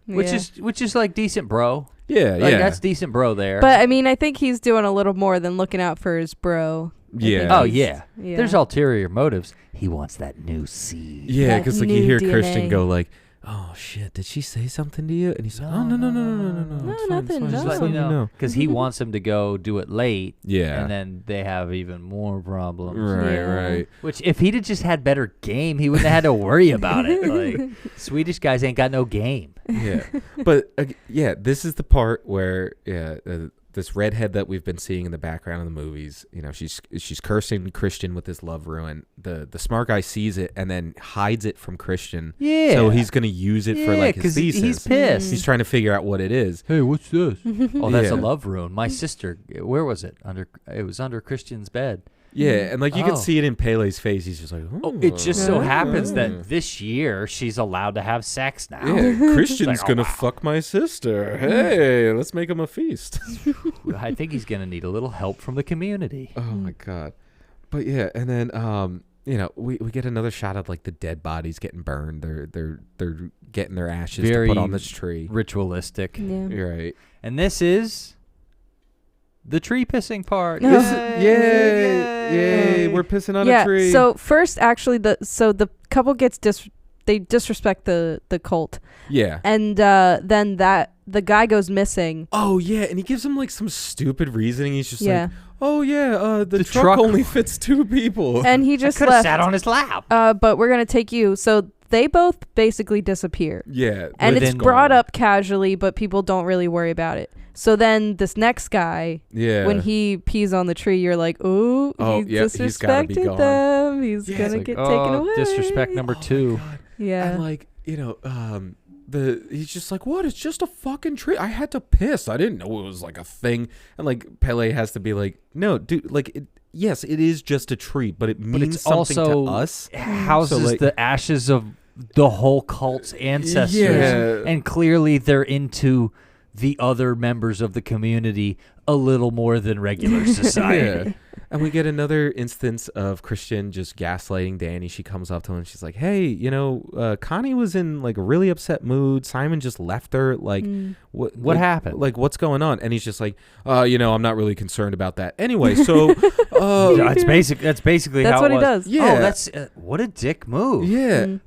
Which is like decent, bro. Yeah, like, that's decent, bro. There. But I mean, I think he's doing a little more than looking out for his bro. Yeah. Yeah. There's ulterior motives. He wants that new seed. Yeah, because like you hear DNA. Christian go like, oh shit, did she say something to you? And he's like, oh no, it's fine, nothing, it's fine. no. Just letting you know. Because he wants him to go do it late. Yeah. And then they have even more problems. Right. Which, if he'd have just had better game, he wouldn't have had to worry about it. Like, Swedish guys ain't got no game. Yeah. But this is the part where this redhead that we've been seeing in the background of the movies, you know, she's cursing Christian with this love ruin. The smart guy sees it and then hides it from Christian. Yeah. So he's gonna use it for like his thesis. He's pissed. He's trying to figure out what it is. Hey, what's this? Oh, that's a Yeah. love rune. My sister, where was it? It was under Christian's bed. Yeah, and like you can see it in Pele's face. He's just like, oh. It just so happens that this year she's allowed to have sex now. Yeah, Christian's Like, gonna fuck my sister. Hey, let's make him a feast. I think he's gonna need a little help from the community. Oh my god. But yeah, and then you know, we get another shot of like the dead bodies getting burned. They're getting their ashes to put on this tree. Ritualistic. Yeah. You're right. And this is the tree pissing part. Yay! We're pissing on a tree. So first, actually, the couple gets they disrespect the cult. Yeah. And then the guy goes missing. Oh yeah, and he gives him like some stupid reasoning. He's just like, oh yeah, the truck truck only fits 2 people. And he just could have left. sat on his lap. But we're gonna take you. So they both basically disappear. Yeah. And it's Within brought gone. up casually, but people don't really worry about it. So then this next guy, when he pees on the tree, you're like, oh, he's gotta be disrespected gone. them. He's Yeah, gonna it's get like, taken away. Disrespect number 2. God. Yeah. And like, you know, he's just like, what? It's just a fucking tree. I had to piss. I didn't know it was like a thing. And like Pele has to be like, no, dude, like yes, it is just a tree, but it means it's something also to us. Houses So, like, the ashes of the whole cult's ancestors. Yeah. And clearly they're into the other members of the community a little more than regular society. Yeah. And we get another instance of Christian just gaslighting Dani. She comes up to him and she's like, hey, you know, Connie was in like a really upset mood. Simon just left her. Like, what happened? Like, what's going on? And he's just like, you know, I'm not really concerned about that. Anyway, so That's basically That's how what it he was. does. Yeah. Oh, that's what a dick move. yeah.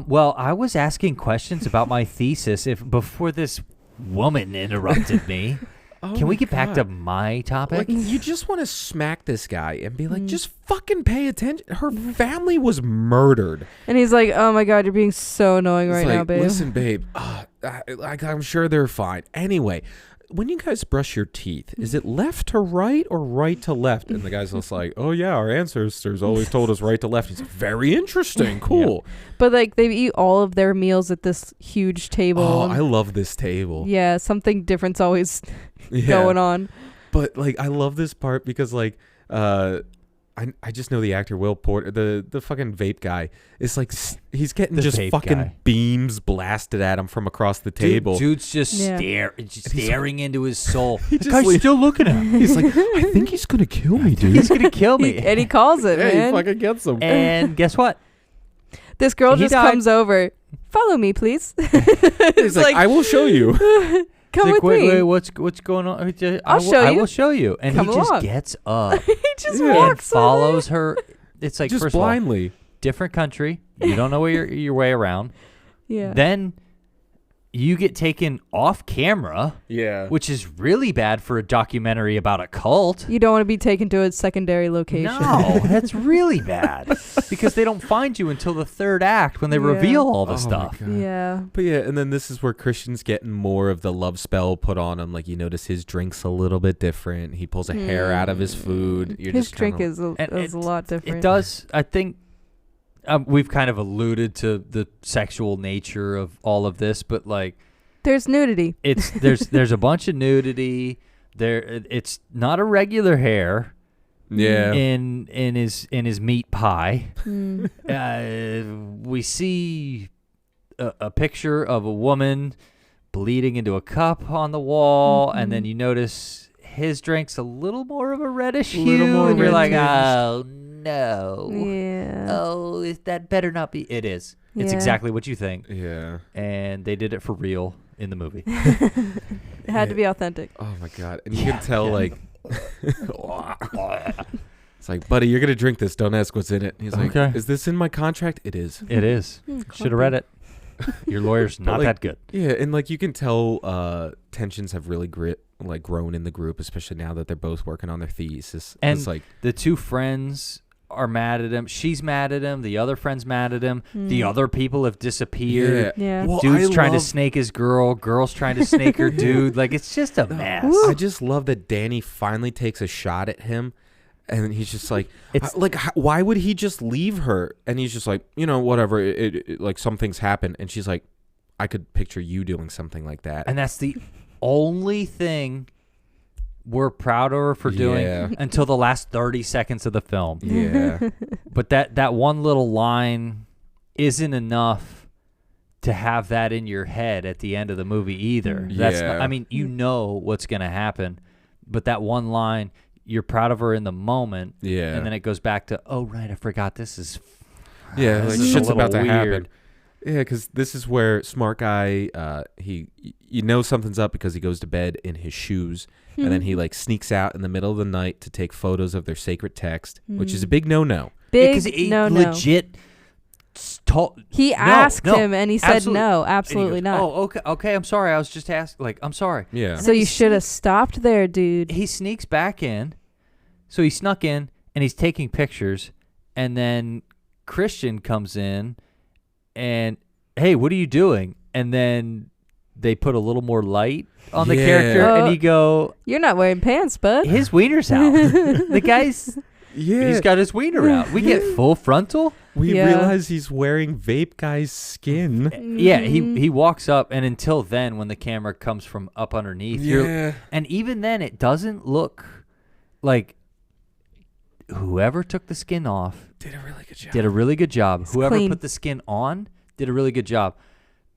Well, I was asking questions about my thesis before this woman interrupted me. Oh Can we my get back to God. my topic? Like, you just want to smack this guy and be like, just fucking pay attention. Her family was murdered. And he's like, oh my God, you're being so annoying right It's like, now, babe. listen, babe, I'm sure they're fine. Anyway, when you guys brush your teeth, is it left to right or right to left? And the guy's just like, oh yeah, our ancestors always told us right to left. He's like, very interesting, cool. But like they eat all of their meals at this huge table. Oh, and I love this table. yeah, something different's always going on. But like, I love this part because like, I just know the actor Will Porter, the fucking vape guy. It's like he's getting The just vape fucking guy. beams blasted at him from across the table. Dude's just Yeah. staring into his soul. He The just guy's like- still looking at him. He's like, I think he's gonna kill me, dude. He's gonna kill me. And he calls it, Yeah, man. he fucking gets him. And guess what? This girl He just died. comes over. Follow me, please. He's like, I will show you. Come He's with like, me. wait, what's going on? I'll show I you. will show you. And Come he just along. gets up He just Yeah. and walks follows her. It's like, Just first of all, blindly. different country. You don't know where your way around. Yeah. Then you get taken off camera, Yeah. which is really bad for a documentary about a cult. You don't want to be taken to a secondary location. No, that's really bad because they don't find you until the third act when they Yeah. reveal all the Oh my stuff. God. Yeah. But yeah, and then this is where Christian's getting more of the love spell put on him. Like, you notice his drink's a little bit different. He pulls a hair out of his food. You're His just drink kinda, is a lot different. It does. I think we've kind of alluded to the sexual nature of all of this, but like There's nudity. it's there's a bunch of nudity. It's not a regular hair. Yeah. In his meat pie. Mm. We see a picture of a woman bleeding into a cup on the wall, and then you notice his drink's a little more of a reddish hue, more and you're like, red-tinged. oh no, Yeah. oh, that better not be. It is. It's Yeah. exactly what you think, Yeah. and they did it for real in the movie. It had to be authentic. Oh my God. And you can tell, like, it's like, buddy, you're going to drink this. Don't ask what's in it. He's like, Okay. is this in my contract? It is. It is. Should have read it. Your lawyer's not like, that good. Yeah. And like, you can tell tensions have really grown in the group, especially now that they're both working on their thesis. And It's like, the two friends are mad at him. She's mad at him. The other friend's mad at him. The other people have disappeared. Yeah. Well, Dude's I trying to love- snake his girl. Girl's trying to snake her dude. Like, it's just a mess. I just love that Dani finally takes a shot at him. And he's just like, It's- why would he just leave her? And he's just like, whatever. It like, something's happened. And she's like, I could picture you doing something like that. And that's the only thing we're proud of her for doing Yeah. until the last 30 seconds of the film. Yeah. But that one little line isn't enough to have that in your head at the end of the movie either. That's Yeah. not, I mean, you know what's going to happen, but that one line, you're proud of her in the moment, Yeah. and then it goes back to, oh, right, I forgot this is Yeah, this like is a shit's little about to happen. weird. Yeah, because this is where smart guy, you know something's up because he goes to bed in his shoes, and then he like sneaks out in the middle of the night to take photos of their sacred text, which is a big no-no. Big he no. legit He asked him, and he said no, absolutely And he goes, not. Oh, okay, I'm sorry. I was just asking. Like, I'm sorry. Yeah. So you should have stopped there, dude. He sneaks back in. So he snuck in, and he's taking pictures, and then Christian comes in, and hey, what are you doing? And then they put a little more light on the Yeah. character, and Oh. he go, You're not wearing pants, bud. his wiener's out. The guy's Yeah. he's got his wiener out. We get full frontal. we Yeah. realize he's wearing Vape Guy's skin. Yeah, he walks up, and until then, when the camera comes from up underneath, Yeah. and even then, it doesn't look like whoever took the skin off Did a really good job. did a really good job. Whoever clean. put the skin on did a really good job,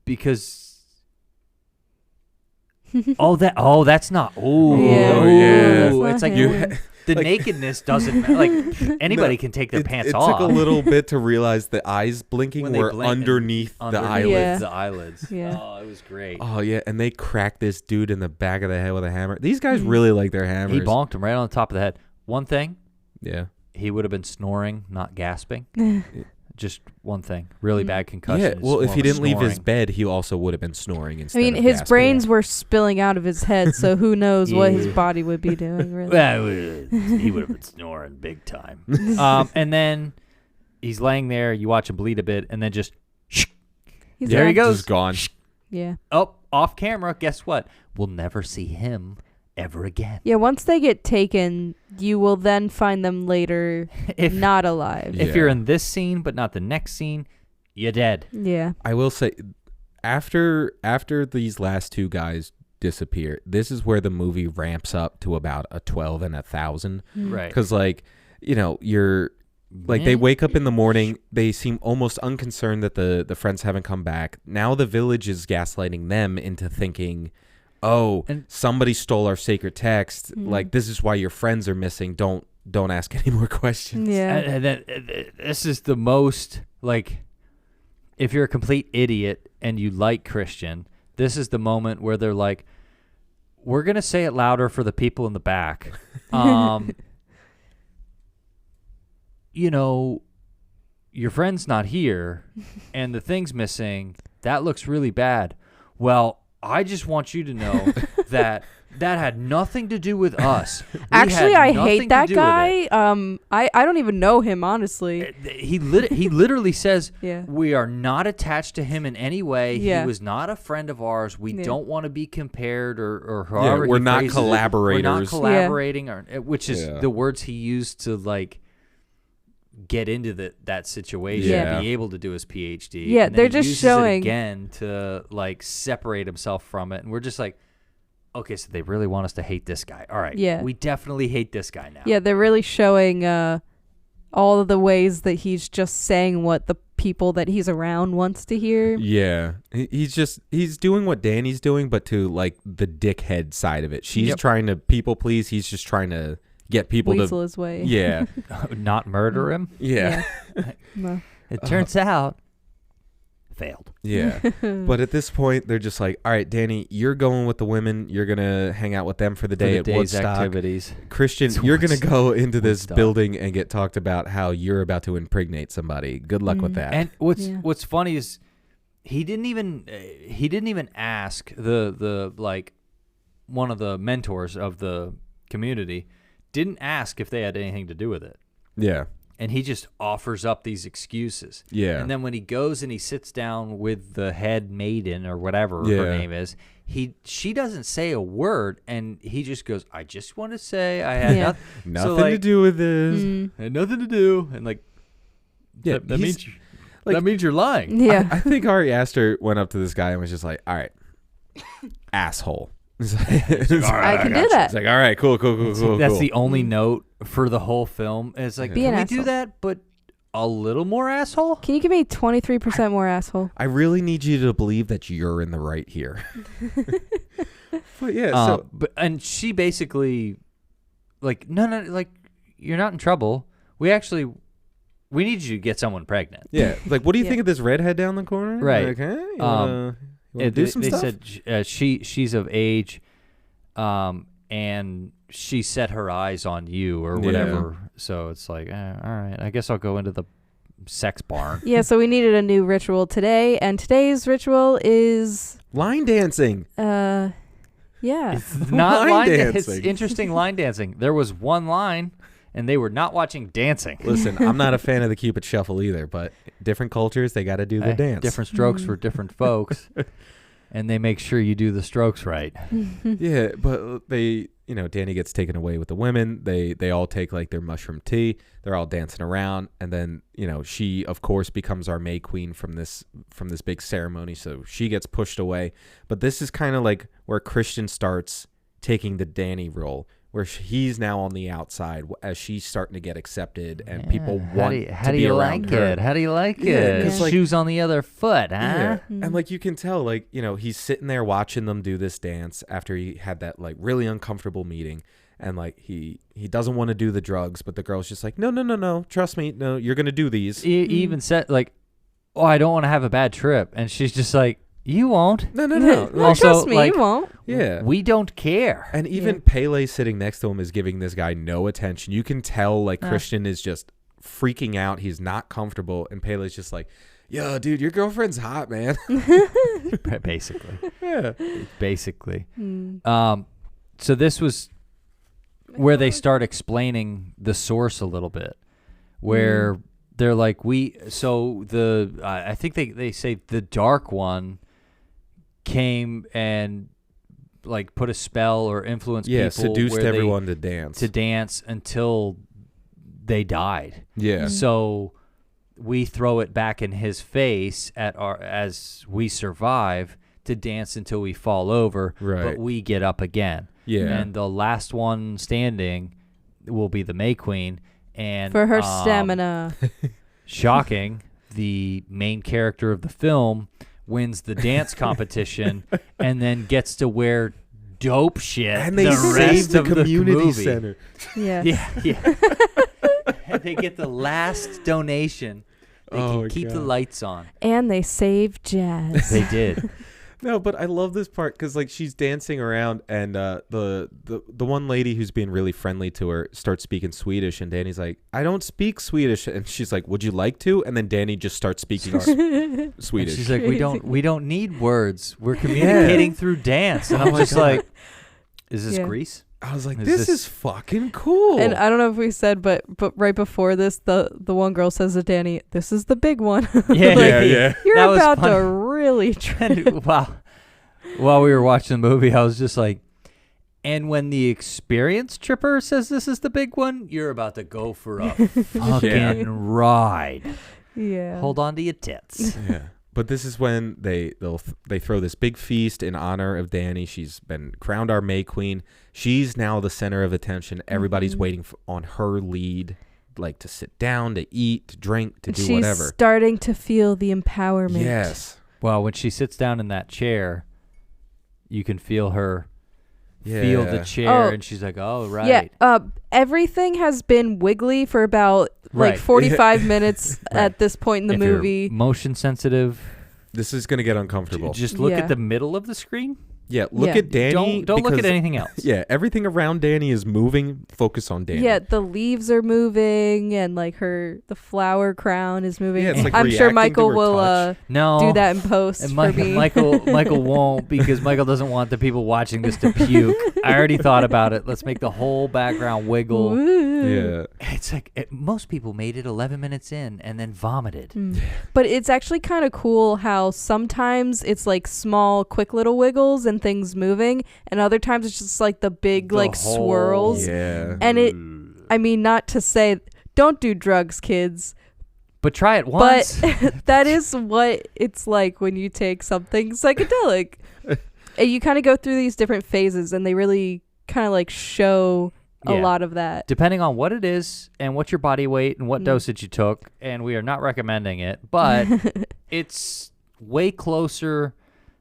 because that's not. Oh Yeah. Yeah. That's not it's like him. the like- nakedness doesn't like anybody can take their pants it off. took a little bit to realize the eyes blinking When they were blink and underneath the underneath eyelids. Yeah. the eyelids. Yeah. Oh, it was great. Oh yeah, and they cracked this dude in the back of the head with a hammer. These guys really like their hammers. He bonked him right on the top of the head. One thing, Yeah. he would have been snoring, not gasping. Just one thing. Really bad concussion. Yeah. It's Well, more if of he a didn't leave his snoring. bed, he also would have been snoring I instead. mean, of his gasping. brains were spilling out of his head, so who knows what his Yeah. body would be doing, really. Well, he would have been snoring big time. And then he's laying there. You watch him bleed a bit, and then just He's there he done. goes. Just gone. Yeah. Off camera. Guess what? We'll never see him ever again. Yeah, once they get taken, you will then find them later If not alive. Yeah. if you're in this scene but not the next scene, you're dead. Yeah. I will say, after these last two guys disappear, this is where the movie ramps up to about a 12 and 1,000. Right. Because like, you're like they wake up in the morning, they seem almost unconcerned that the friends haven't come back. Now the village is gaslighting them into thinking, oh, And- somebody stole our sacred text. Like, this is why your friends are missing. Don't ask any more questions. Yeah. And then this is the most like if you're a complete idiot and you like Christian, this is the moment where they're like, we're going to say it louder for the people in the back. You know, your friend's not here and the thing's missing. That looks really bad. Well, I just want you to know that had nothing to do with us. Actually, I hate that guy. I don't even know him, honestly. He literally says, Yeah. we are not attached to him in any way. Yeah. He was not a friend of ours. We Yeah. don't want to be compared or Yeah, however we're he not phrases it. collaborators. We're not collaborating, which is Yeah. the words he used to like get into that situation Yeah. and be able to do his PhD. Yeah, and then they're he just uses showing- it again to like separate himself from it, and we're just like, okay, so they really want us to hate this guy. All right, Yeah. we definitely hate this guy now. Yeah, they're really showing all of the ways that he's just saying what the people that he's around wants to hear. Yeah, he's doing what Danny's doing, but to like the dickhead side of it. She's Yep. trying to people please. He's just trying to get people Weasel to his way. yeah, Not murder him. yeah, No. It turns out, failed. yeah. But at this point, they're just like, all right, Danny, you're going with the women. You're gonna hang out with them for the day at day's Woodstock. activities. Christian, It's you're gonna go into this Woodstock. building and get talked about how you're about to impregnate somebody. Good luck with that. And Yeah. what's funny is he didn't even ask the like one of the mentors of the community didn't ask if they had anything to do with it, yeah, and he just offers up these excuses. yeah, And then when he goes and he sits down with the head maiden or whatever Yeah. her name is, she doesn't say a word, and he just goes, "I just want to say I had Yeah. nothing so, to like, do with this. had nothing to do," and like, Yeah, that he's- means like- that means you're lying. Yeah. I think Ari Aster went up to this guy and was just like, all right, asshole. It's like, I can do that. It's like, all right, cool. That's the only note for the whole film. It's like, Be can an we do asshole. that, but a little more asshole? Can you give me 23% more asshole? I really need you to believe that you're in the right here. But yeah, And she basically, like, no, like, you're not in trouble. We need you to get someone pregnant. yeah, like, what do you Yeah. think of this redhead down the corner? Right. Like, hey, you wanna do They some stuff? said she's of age, and she set her eyes on you or whatever. So it's like, all right, I guess I'll go into the sex barn. Yeah, so we needed a new ritual today, and today's ritual is Line dancing. yeah. It's not Line It's dancing. interesting line dancing. There was one line, and they were not watching dancing. Listen, I'm not a fan of the Cupid Shuffle either, but different cultures, they got to do their dance. Different strokes for different folks, and they make sure you do the strokes right. Yeah, but they, Danny gets taken away with the women. They all take like their mushroom tea. They're all dancing around, and then she of course becomes our May Queen from this big ceremony. So she gets pushed away. But this is kind of like where Christian starts taking the Danny role, where he's now on the outside as she's starting to get accepted, and people want to be around her. How do you like Yeah, it? 'cause, like- Shoes on the other foot, huh? Yeah. And like you can tell, like, he's sitting there watching them do this dance after he had that like really uncomfortable meeting, and like he doesn't want to do the drugs, but the girl's just like, no, trust me, no, you're gonna do these. He even said like, "Oh, I don't want to have a bad trip," and she's just like, "You won't." No. Well, Also, trust me, like- you won't. Yeah. We don't care. And even Pele sitting next to him is giving this guy no attention. You can tell like Christian is just freaking out. He's not comfortable, and Pele's just like, yo, dude, your girlfriend's hot, man. Basically. Yeah. Basically. So this was where they start explaining the source a little bit, where they're like, I think they say the Dark One came and like put a spell or influenced people. Seduced where everyone to dance. to dance until they died. Yeah. So we throw it back in his face as we survive to dance until we fall over, Right. but we get up again. Yeah. And the last one standing will be the May Queen. And For her stamina. shocking, the main character of the film wins the dance competition and then gets to wear dope shit And they the saved rest the of the community movie. center. Yeah. Yeah. And they get the last donation They Oh, can my keep the God. lights on. And they saved Jazz. They did. No, but I love this part because like she's dancing around and the one lady who's being really friendly to her starts speaking Swedish and Danny's like, I don't speak Swedish, and she's like, would you like to? And then Danny just starts speaking Swedish. And she's like, we don't need words. We're communicating through dance. And I'm just like, is this Grease? I was like, Is this is fucking cool. And I don't know if we said, but right before this, the one girl says to Danny, "This is the big one." Yeah, yeah. You're That was about funny. to really trip. And while we were watching the movie, I was just like, and when the experienced tripper says this is the big one, you're about to go for a fucking ride. Yeah. Hold on to your tits. Yeah. But this is when they throw this big feast in honor of Danny. She's been crowned our May Queen. She's now the center of attention. Everybody's waiting on her lead, like to sit down, to eat, to drink, to do She's whatever. starting to feel the empowerment. Yes. Well, when she sits down in that chair, you can feel her feel the chair, and she's like, oh, right. Yeah. Everything has been wiggly for about Right. like 45 minutes Right. at this point in the If movie. you're motion sensitive, This is going to get uncomfortable. just look Yeah. at the middle of the screen. Yeah, look Yeah. at Danny. Don't look at because- anything else. Yeah, everything around Danny is moving. Focus on Danny. Yeah, the leaves are moving and like the flower crown is moving. Yeah, it's like I'm sure reacting to Michael her will touch. No. do that in post And for me. Michael won't, because Michael doesn't want the people watching this to puke. I already thought about it. Let's make the whole background wiggle. Woo. Yeah. It's like most people made it 11 minutes in and then vomited. Mm. But it's actually kind of cool how sometimes it's like small, quick little wiggles and things moving, and other times it's just like the big The like whole- swirls. Yeah. And I mean, not to say don't do drugs, kids, But try it once. but that is what it's like when you take something psychedelic. And you kind of go through these different phases, and they really kind of like show a Yeah. lot of that. Depending on what it is and what your body weight and what dosage you took, and we are not recommending it, but it's way closer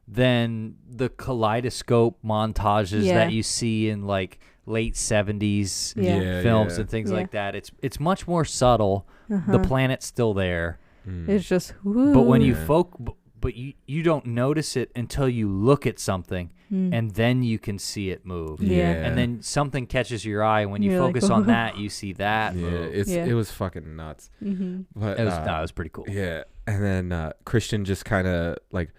than the kaleidoscope montages Yeah. that you see in like late 70s Yeah. films yeah. and things Yeah. like that. It's much more subtle. The planet's still there, It's just woo. but when you Yeah. but you don't notice it until you look at something, and then you can see it move. Yeah. And then something catches your eye. When you You're like, focus on "Whoa." that, you see that Yeah, move. it was fucking nuts. Mhm. But It was pretty cool. yeah, and then Christian just kind of like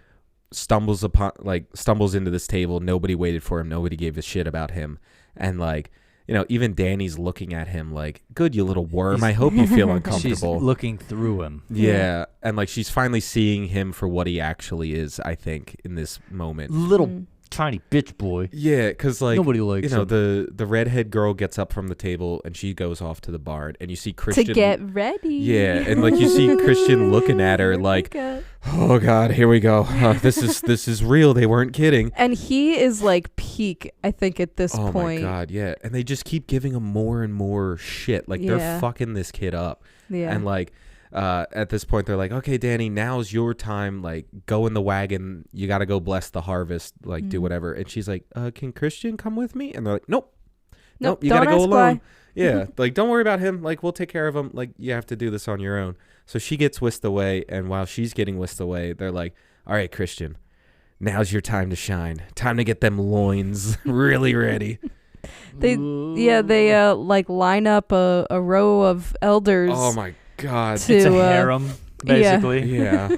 stumbles into this table. Nobody waited for him. Nobody gave a shit about him, and like, you know, even Danny's looking at him like, "Good, you little worm. I hope you feel She's uncomfortable." looking through him. Yeah, and like she's finally seeing him for what he actually is. I think in this moment. Little tiny bitch boy. Yeah, because like Nobody likes you know him. the redhead girl gets up from the table and she goes off to the bar, and you see Christian to get ready. Yeah, and like you see Christian looking at her like, oh god, here we go. This is real. They weren't kidding. And he is like peak, I think, at this Oh point. my god, yeah. And they just keep giving him more and more shit. Like Yeah. they're fucking this kid up. Yeah. And like at this point they're like, okay, Danny, now's your time. Like, go in the wagon. You got to go bless the harvest. Like, do whatever. And she's like, can Christian come with me? And they're like, nope. You got to don't go ask alone. why. Yeah, like, don't worry about him. Like, we'll take care of him. Like, you have to do this on your own. So she gets whisked away. And while she's getting whisked away, they're like, all right, Christian, now's your time to shine. Time to get them loins really ready. They like line up a row of elders. Oh, my God. To, It's a uh, harem, basically. Yeah.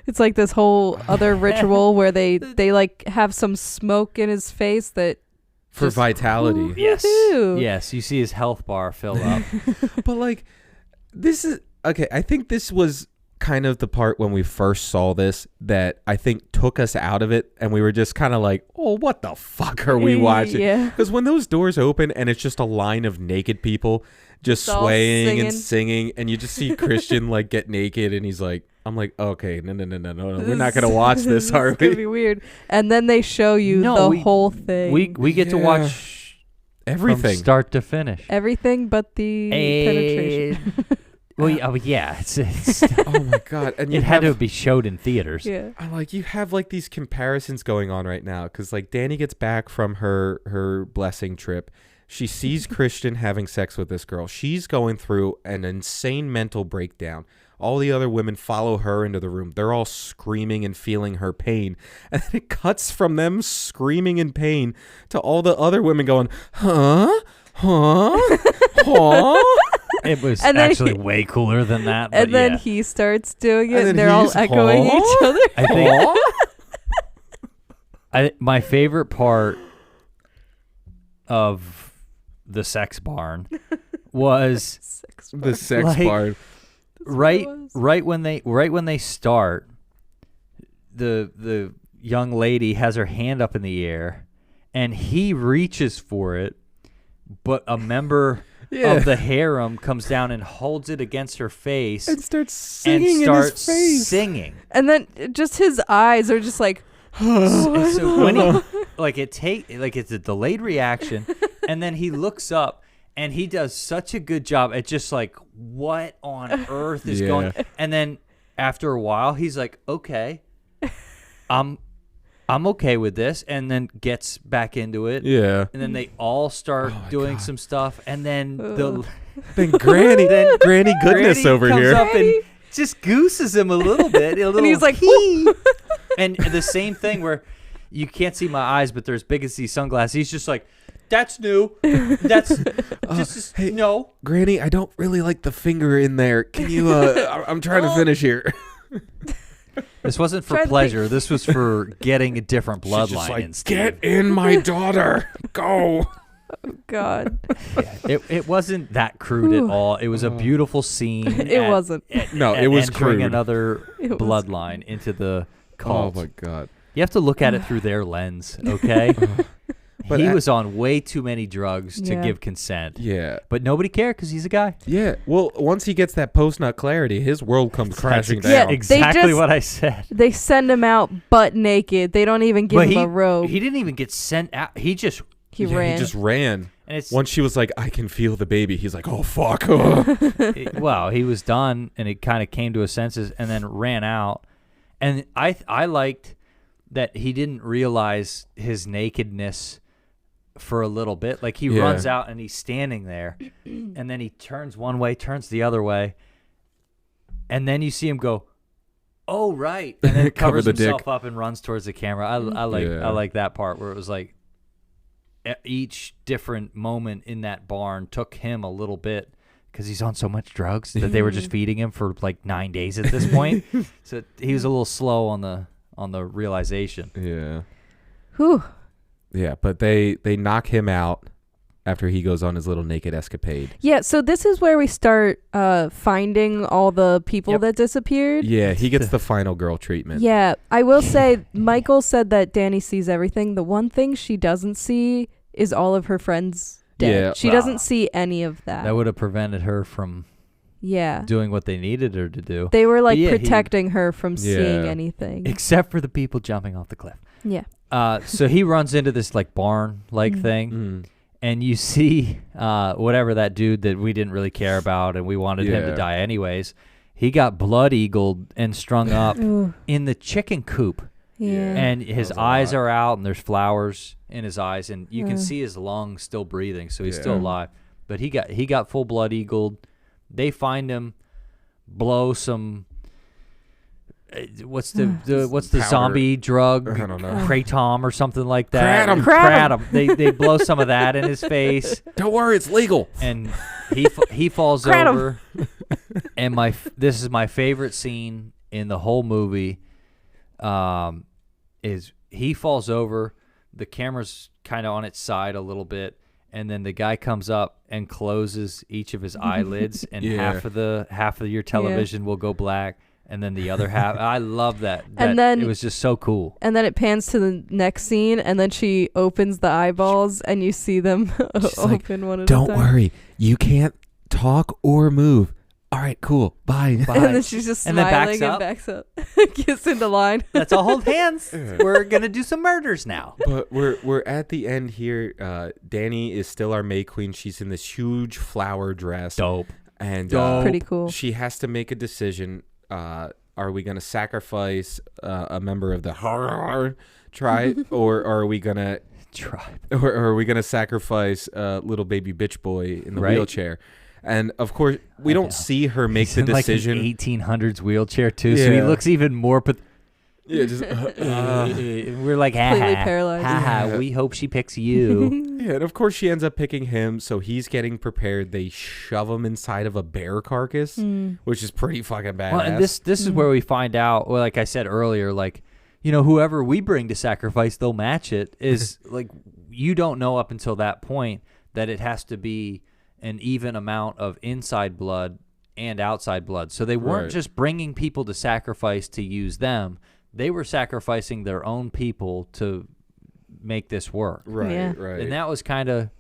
It's like this whole other ritual where they like have some smoke in his face that For just- vitality. Yes. Woohoo. Yes. You see his health bar fill up. But like, this is okay. I think this was kind of the part when we first saw this that I think took us out of it, and we were just kind of like, oh, what the fuck are we watching? Yeah. Because when those doors open and it's just a line of naked people just All swaying and singing. singing, and you just see Christian like get naked, and he's like, I'm like, okay, no, we're not gonna watch this, are It's gonna we? be weird. And then they show you the whole thing. We get to Yeah. watch Everything. from start to finish. Everything but the penetration. Well, yeah. It's Oh my god! And you it had have to be showed in theaters. Yeah. I like you have like these comparisons going on right now because like Dani gets back from her blessing trip. She sees Christian having sex with this girl. She's going through an insane mental breakdown. All the other women follow her into the room. They're all screaming and feeling her pain. And then it cuts from them screaming in pain to all the other women going, huh? It was And then actually way cooler than that. And but then yeah. he starts doing it, And and then they're all he's, echoing "Huh?" each other. I think my favorite part of the sex barn was The sex Like- part. right was. right when they start. The young lady has her hand up in the air, and he reaches for it, but a member Yeah. of the harem comes down and holds it against her face And starts and singing in starts his face. singing. And then just his eyes are just like, And so when he it's a delayed reaction, and then he looks up and he does such a good job at just like, what on earth is going? And then after a while, he's like, okay, I'm okay with this, and then gets back into it. Yeah. And then they all start doing some stuff, and then Then Granny goodness Granny over comes here. up and just gooses him a little bit. and he's like, And the same thing where you can't see my eyes, but they're as big as these sunglasses. He's just like, that's new. That's just hey. no. Granny, I don't really like the finger in there. Can you I'm trying to finish here. This wasn't for Try to pleasure. This was for getting a different She's bloodline. just like, in Steve. get in my daughter. Go. God. It wasn't that crude at all. It was a beautiful scene. It wasn't. No, it was entering crude. another It was- bloodline into the cult. Oh my god. You have to look at it through their lens, okay? But he I- was on way too many drugs to Yeah. give consent. Yeah. But nobody cared because he's a guy. Yeah. Well, once he gets that post-nut clarity, his world comes crashing Yeah, down. Exactly just- what I said. They send him out butt naked. They don't even give But him a robe. he didn't even get sent out. He just He Yeah, ran. He just ran. and it's Once she was like, I can feel the baby, he's like, oh, fuck. well, he was done, and it kind of came to his senses, and then ran out. And I liked that he didn't realize his nakedness for a little bit. Like he Yeah. runs out and he's standing there, and then he turns one way, turns the other way, and then you see him go, "Oh right," and then Cover covers the dick. himself up and runs towards the camera. I Yeah. like that part where it was like each different moment in that barn took him a little bit. Because he's on so much drugs that they were just feeding him for like 9 days at this point, so he was a little slow on the realization. Yeah. Whew. Yeah, but they knock him out after he goes on his little naked escapade. Yeah, so this is where we start finding all the people Yep. that disappeared. Yeah, he gets the final girl treatment. Yeah, I will say Michael said that Dani sees everything. The one thing she doesn't see is all of her friends dead. Yeah. She doesn't see any of that. That would have prevented her from Yeah. doing what they needed her to do, They were like Yeah, he- protecting her from seeing Yeah. anything. except for the people jumping off the cliff. Yeah. So he runs into this like barn like thing, Mm. and you see whatever that dude that we didn't really care about and we wanted him to Yeah. die anyways. He got blood eagled and strung up Ooh, in the chicken coop. yeah. And his was a eyes lot. are out, and there's flowers in his eyes, and you can Mm. see his lungs still breathing, so he's still Yeah. alive. But he got full blood eagled. They find him, blow some. What's the Powder. zombie drug? I don't know. Kratom or something like that. Kratom. Kratom. They blow some of that in his face, Don't worry, it's legal. and he falls Kratom. over. And this is my favorite scene in the whole movie. Is he falls over, the camera's kind of on its side a little bit, and then the guy comes up and closes each of his eyelids, and Yeah. half of your television will go black, and then the other half. I love that. And then- it was just so cool. And then it pans to the next scene, and then she opens the eyeballs, and you see them She's like, open one at a Don't time. worry, you can't talk or move. All right, cool. Bye. Bye. And then she's just And then smiling backs and up. backs up. Gets into line. Let's all hold hands. We're gonna do some murders now. But we're at the end here. Dani is still our May Queen. She's in this huge flower dress. Dope. And Pretty cool. she has to make a decision. Are we going to sacrifice a member of the tribe, or are we going to Tribe. or are we going to sacrifice little baby bitch boy in the Right. wheelchair? And of course, we don't see her make He's the in decision. Like an 1800s wheelchair too, so he looks even more. Yeah, just We're like, Completely paralyzed. ha. We hope she picks you. yeah, and of course she ends up picking him. So he's getting prepared. They shove him inside of a bear carcass, which is pretty fucking badass. Well, and this is where we find out. Well, like I said earlier, like whoever we bring to sacrifice, they'll match it. Is like you don't know up until that point that it has to be an even amount of inside blood and outside blood. So they weren't just bringing people to sacrifice to use them. They were sacrificing their own people to make this work. Right. And that was kind of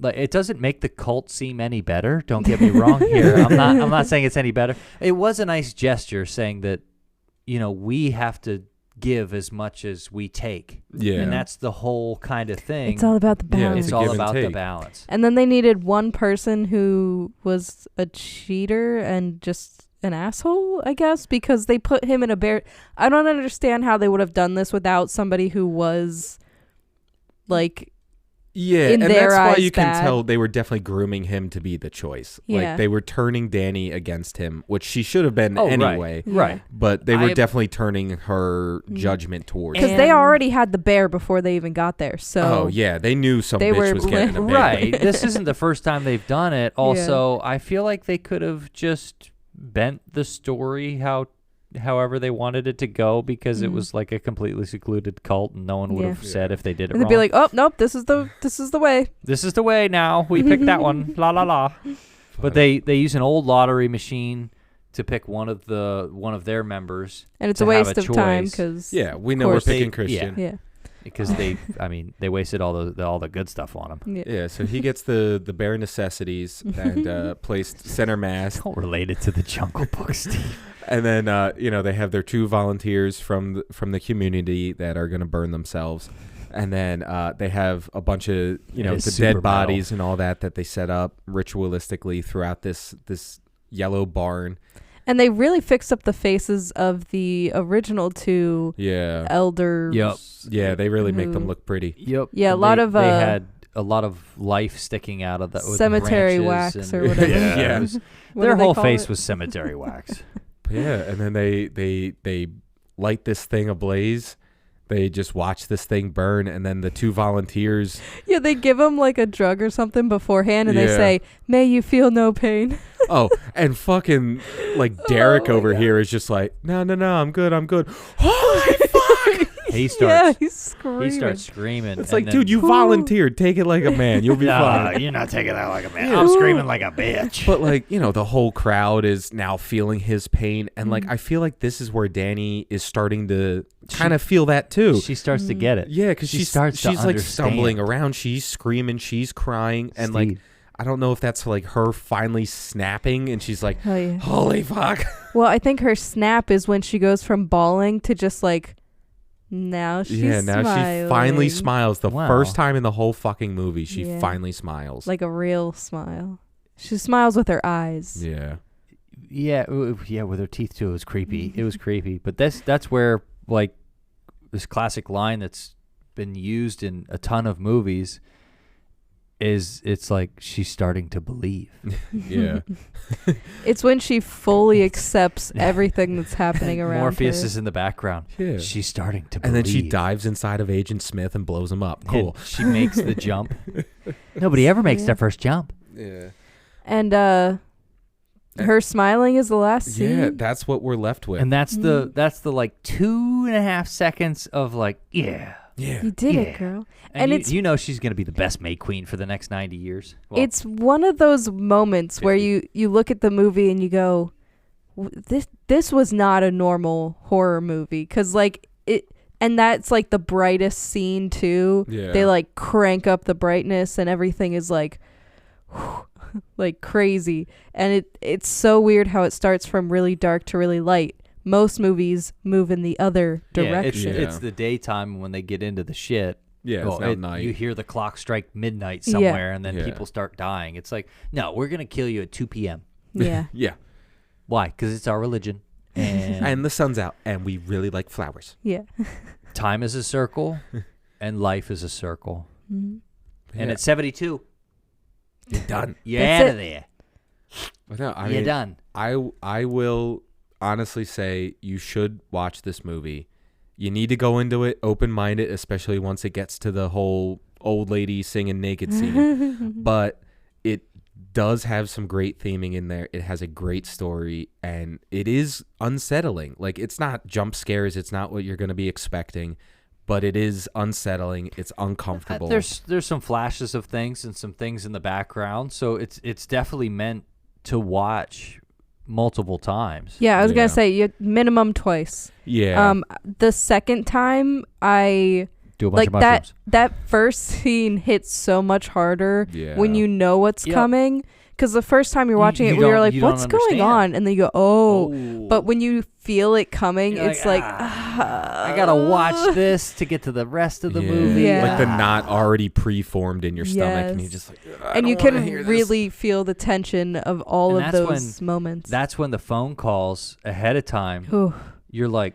like, it doesn't make the cult seem any better. Don't get me wrong here. I'm not saying it's any better. It was a nice gesture saying that, we have to give as much as we take. Yeah. And that's the whole kind of thing. It's all about the balance. It's all about the balance. And then they needed one person who was a cheater and just an asshole, I guess, because they put him in a bear. I don't understand how they would have done this without somebody who was like in and their that's why eyes you can bad. tell they were definitely grooming him to be the choice. Yeah. Like they were turning Dani against him, which she should have been anyway. Right. But they were definitely turning her judgment towards because him. they already had the bear before they even got there. So Oh yeah, they knew some they bitch were was getting a bear. Right. This isn't the first time they've done it. Also, I feel like they could have just bent the story however they wanted it to go, because it was like a completely secluded cult and no one would have said if they did it and wrong. they'd be like, oh nope, this is the way. This is the way now. We picked that one. La la la. But they use an old lottery machine to pick one of their members. And it's to a have waste of time choice. because We know we're course. picking Christian. yeah. Because they wasted all the good stuff on him. Yeah, so he gets the bare necessities and placed center mass. Don't relate it to the Jungle Book, Steve. And then they have their 2 volunteers from the community that are going to burn themselves. And then they have a bunch of the dead bodies and all that they set up ritualistically throughout this yellow barn. And they really fixed up the faces of the original 2 elders. Yep. Yeah, they really make them look pretty. Yep. Yeah, they had a lot of life sticking out of the cemetery wax or whatever. Yeah. Their whole face was cemetery wax. Yeah, and then they light this thing ablaze. They just watch this thing burn, and then the 2 volunteers. Yeah, they give him like a drug or something beforehand, and they say, "May you feel no pain." Oh, and fucking like Derek over here is just like, no, I'm good. Holy fuck! He starts screaming. It's like, dude, you volunteered. Take it like a man. You'll be fine. You're not taking that like a man. I'm screaming like a bitch. But like, the whole crowd is now feeling his pain, and like, I feel like this is where Dani is starting to kind of feel that too. She starts to get it. Yeah, because she's starts to like understand. stumbling around. She's screaming. She's crying, and like, I don't know if that's like her finally snapping, and she's like, holy fuck. Well, I think her snap is when she goes from bawling to just like, now she's smiling. She finally smiles. The first time in the whole fucking movie, she finally smiles. Like a real smile. She smiles with her eyes. Yeah. Yeah, with her teeth too. It was creepy. It was creepy. But that's where like this classic line that's been used in a ton of movies is, it's like she's starting to believe. Yeah. It's when she fully accepts everything that's happening around Morpheus her. is in the background. Yeah. She's starting to believe. And then she dives inside of Agent Smith and blows him up. Cool. And she makes the jump. Nobody ever makes their first jump. Yeah. And her smiling is the last scene. Yeah, that's what we're left with. And that's the like 2.5 seconds of like, yeah. You did it, girl. And it's she's going to be the best May Queen for the next 90 years. Well, it's one of those moments 50. where you look at the movie and you go, this was not a normal horror movie, because like it, and that's like the brightest scene too. Yeah. They like crank up the brightness and everything is like like crazy, and it's so weird how it starts from really dark to really light. Most movies move in the other direction. It's the daytime when they get into the shit. Yeah, it's not night. You hear the clock strike midnight somewhere, and then people start dying. It's like, no, we're going to kill you at 2 p.m. Yeah. Yeah. Why? Because it's our religion. And the sun's out, and we really like flowers. Yeah. Time is a circle, and life is a circle. Mm-hmm. And at 72, you're done. you're That's out it. of there. But no, I You're mean, done. I will honestly say you should watch this movie. You need to go into it open-minded, especially once it gets to the whole old lady singing naked scene. But it does have some great theming in there. It has a great story, and it is unsettling. Like, it's not jump scares. It's not what you're going to be expecting, but it is unsettling. It's uncomfortable. There's some flashes of things and some things in the background, so it's definitely meant to watch multiple times. Yeah, I was Yeah. gonna say minimum twice. Yeah. The second time I Do a bunch like of mushrooms. that first scene hits so much harder when Yeah. you know what's Yep. coming. Because the first time you're watching you it, we were don't- like, you don't "What's going understand. on?" And then you go, "Oh!" But when you feel it coming, You're it's like, like, I gotta watch this to get to the rest of the movie. Yeah. Like the knot already preformed in your stomach, and you're Yes. just like, and you can really feel the tension of all And of that's those moments. That's when the phone calls ahead of time. Ooh. You're like,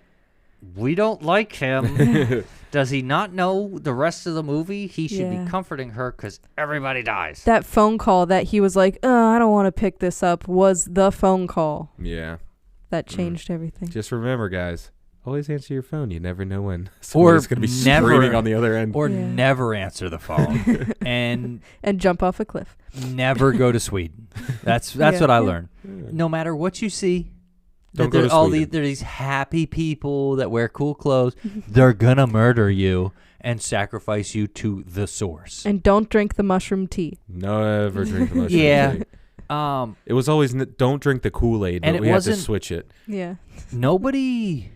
we don't like him. Does he not know the rest of the movie? He should Yeah. be comforting her because everybody dies. That phone call that he was like, I don't want to pick this up, was the phone call Yeah. that changed everything. Just remember, guys, always answer your phone. You never know when Or someone's going to be never- screaming on the other end. Or Yeah. never answer the phone and And jump off a cliff. never go to Sweden. That's Yeah. what I Yeah. learned. No matter what you see, Don't that go to there- all Sweden. there are these happy people that wear cool clothes. They're gonna murder you and sacrifice you to the source. And don't drink the mushroom tea. Never drink the mushroom Yeah. tea. Um, It was always don't drink the Kool-Aid, And but it we had to wasn't- switch it. Yeah. nobody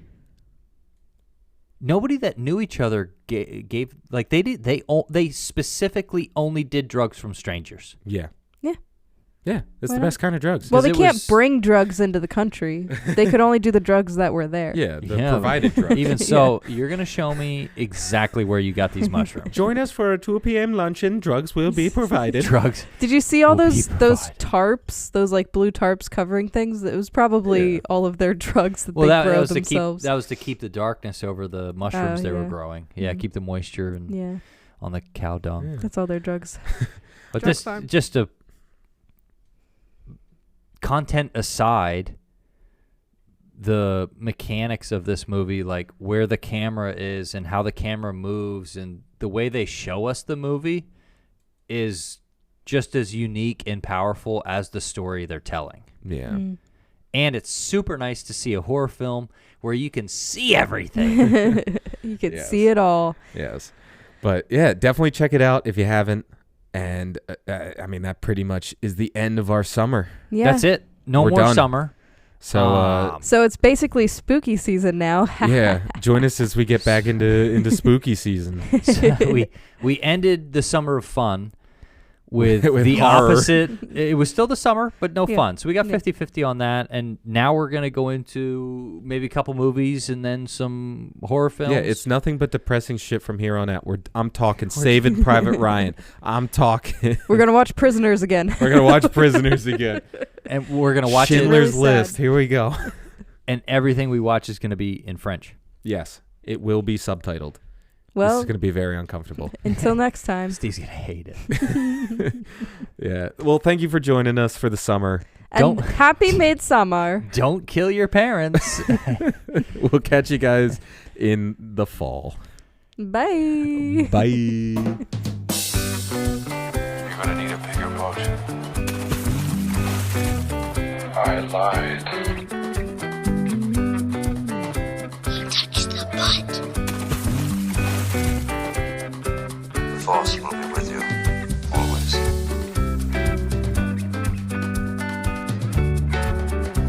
that knew each other gave like they specifically only did drugs from strangers. Yeah. Yeah. Yeah. It's Why the not? best kind of drugs. Well, 'Cause they it can't was- bring drugs into the country. They could only do the drugs that were there. Yeah. The Yeah. provided drugs. Even so, you're gonna show me exactly where you got these mushrooms. Join us for a 2 p.m. luncheon. Drugs will be provided. Drugs. Did you see all Will be those provided. tarps, those like blue tarps covering things? It was probably Yeah. all of their drugs that Well, they that grow was themselves. to keep the darkness over the mushrooms they were yeah. growing. Yeah, Mhm. keep the moisture and Yeah, on the cow dung. Yeah. that's all their drugs. But Drug this farm. just a content aside, the mechanics of this movie, like where the camera is and how the camera moves and the way they show us the movie, is just as unique and powerful as the story they're telling. Yeah. Mm. And it's super nice to see a horror film where you can see everything. You could Yes. see it all. Yes. But yeah, definitely check it out if you haven't. And I mean, that pretty much is the end of our summer. Yeah. That's it. No We're more done. summer. So So it's basically spooky season now. yeah, join us as we get back into spooky season. So we ended the summer of fun with, With the horror. opposite. It was still the summer, but no Yeah. fun. So we got Yeah. 50-50 on that. And now we're going to go into maybe a couple movies and then some horror films. Yeah, it's nothing but depressing shit from here on out. I'm talking Saving Private Ryan. I'm talking. We're gonna watch Prisoners again. We're gonna watch Prisoners again. and we're going to watch it. Schindler's Really sad. List. Here we go. And everything we watch is going to be in French. Yes, it will be subtitled. This Well, is gonna be very uncomfortable. until next time. Steve's going to hate it. Yeah. Well, thank you for joining us for the summer. And Don't- happy Midsummer. Don't kill your parents. We'll catch you guys in the fall. Bye. Bye. You're gonna need a bigger boat. I lied. He touched the butt. The force will be with you. Always.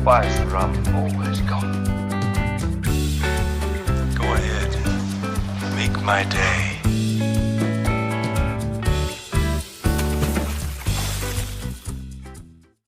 Why is the rum always gone? Go ahead. Make my day.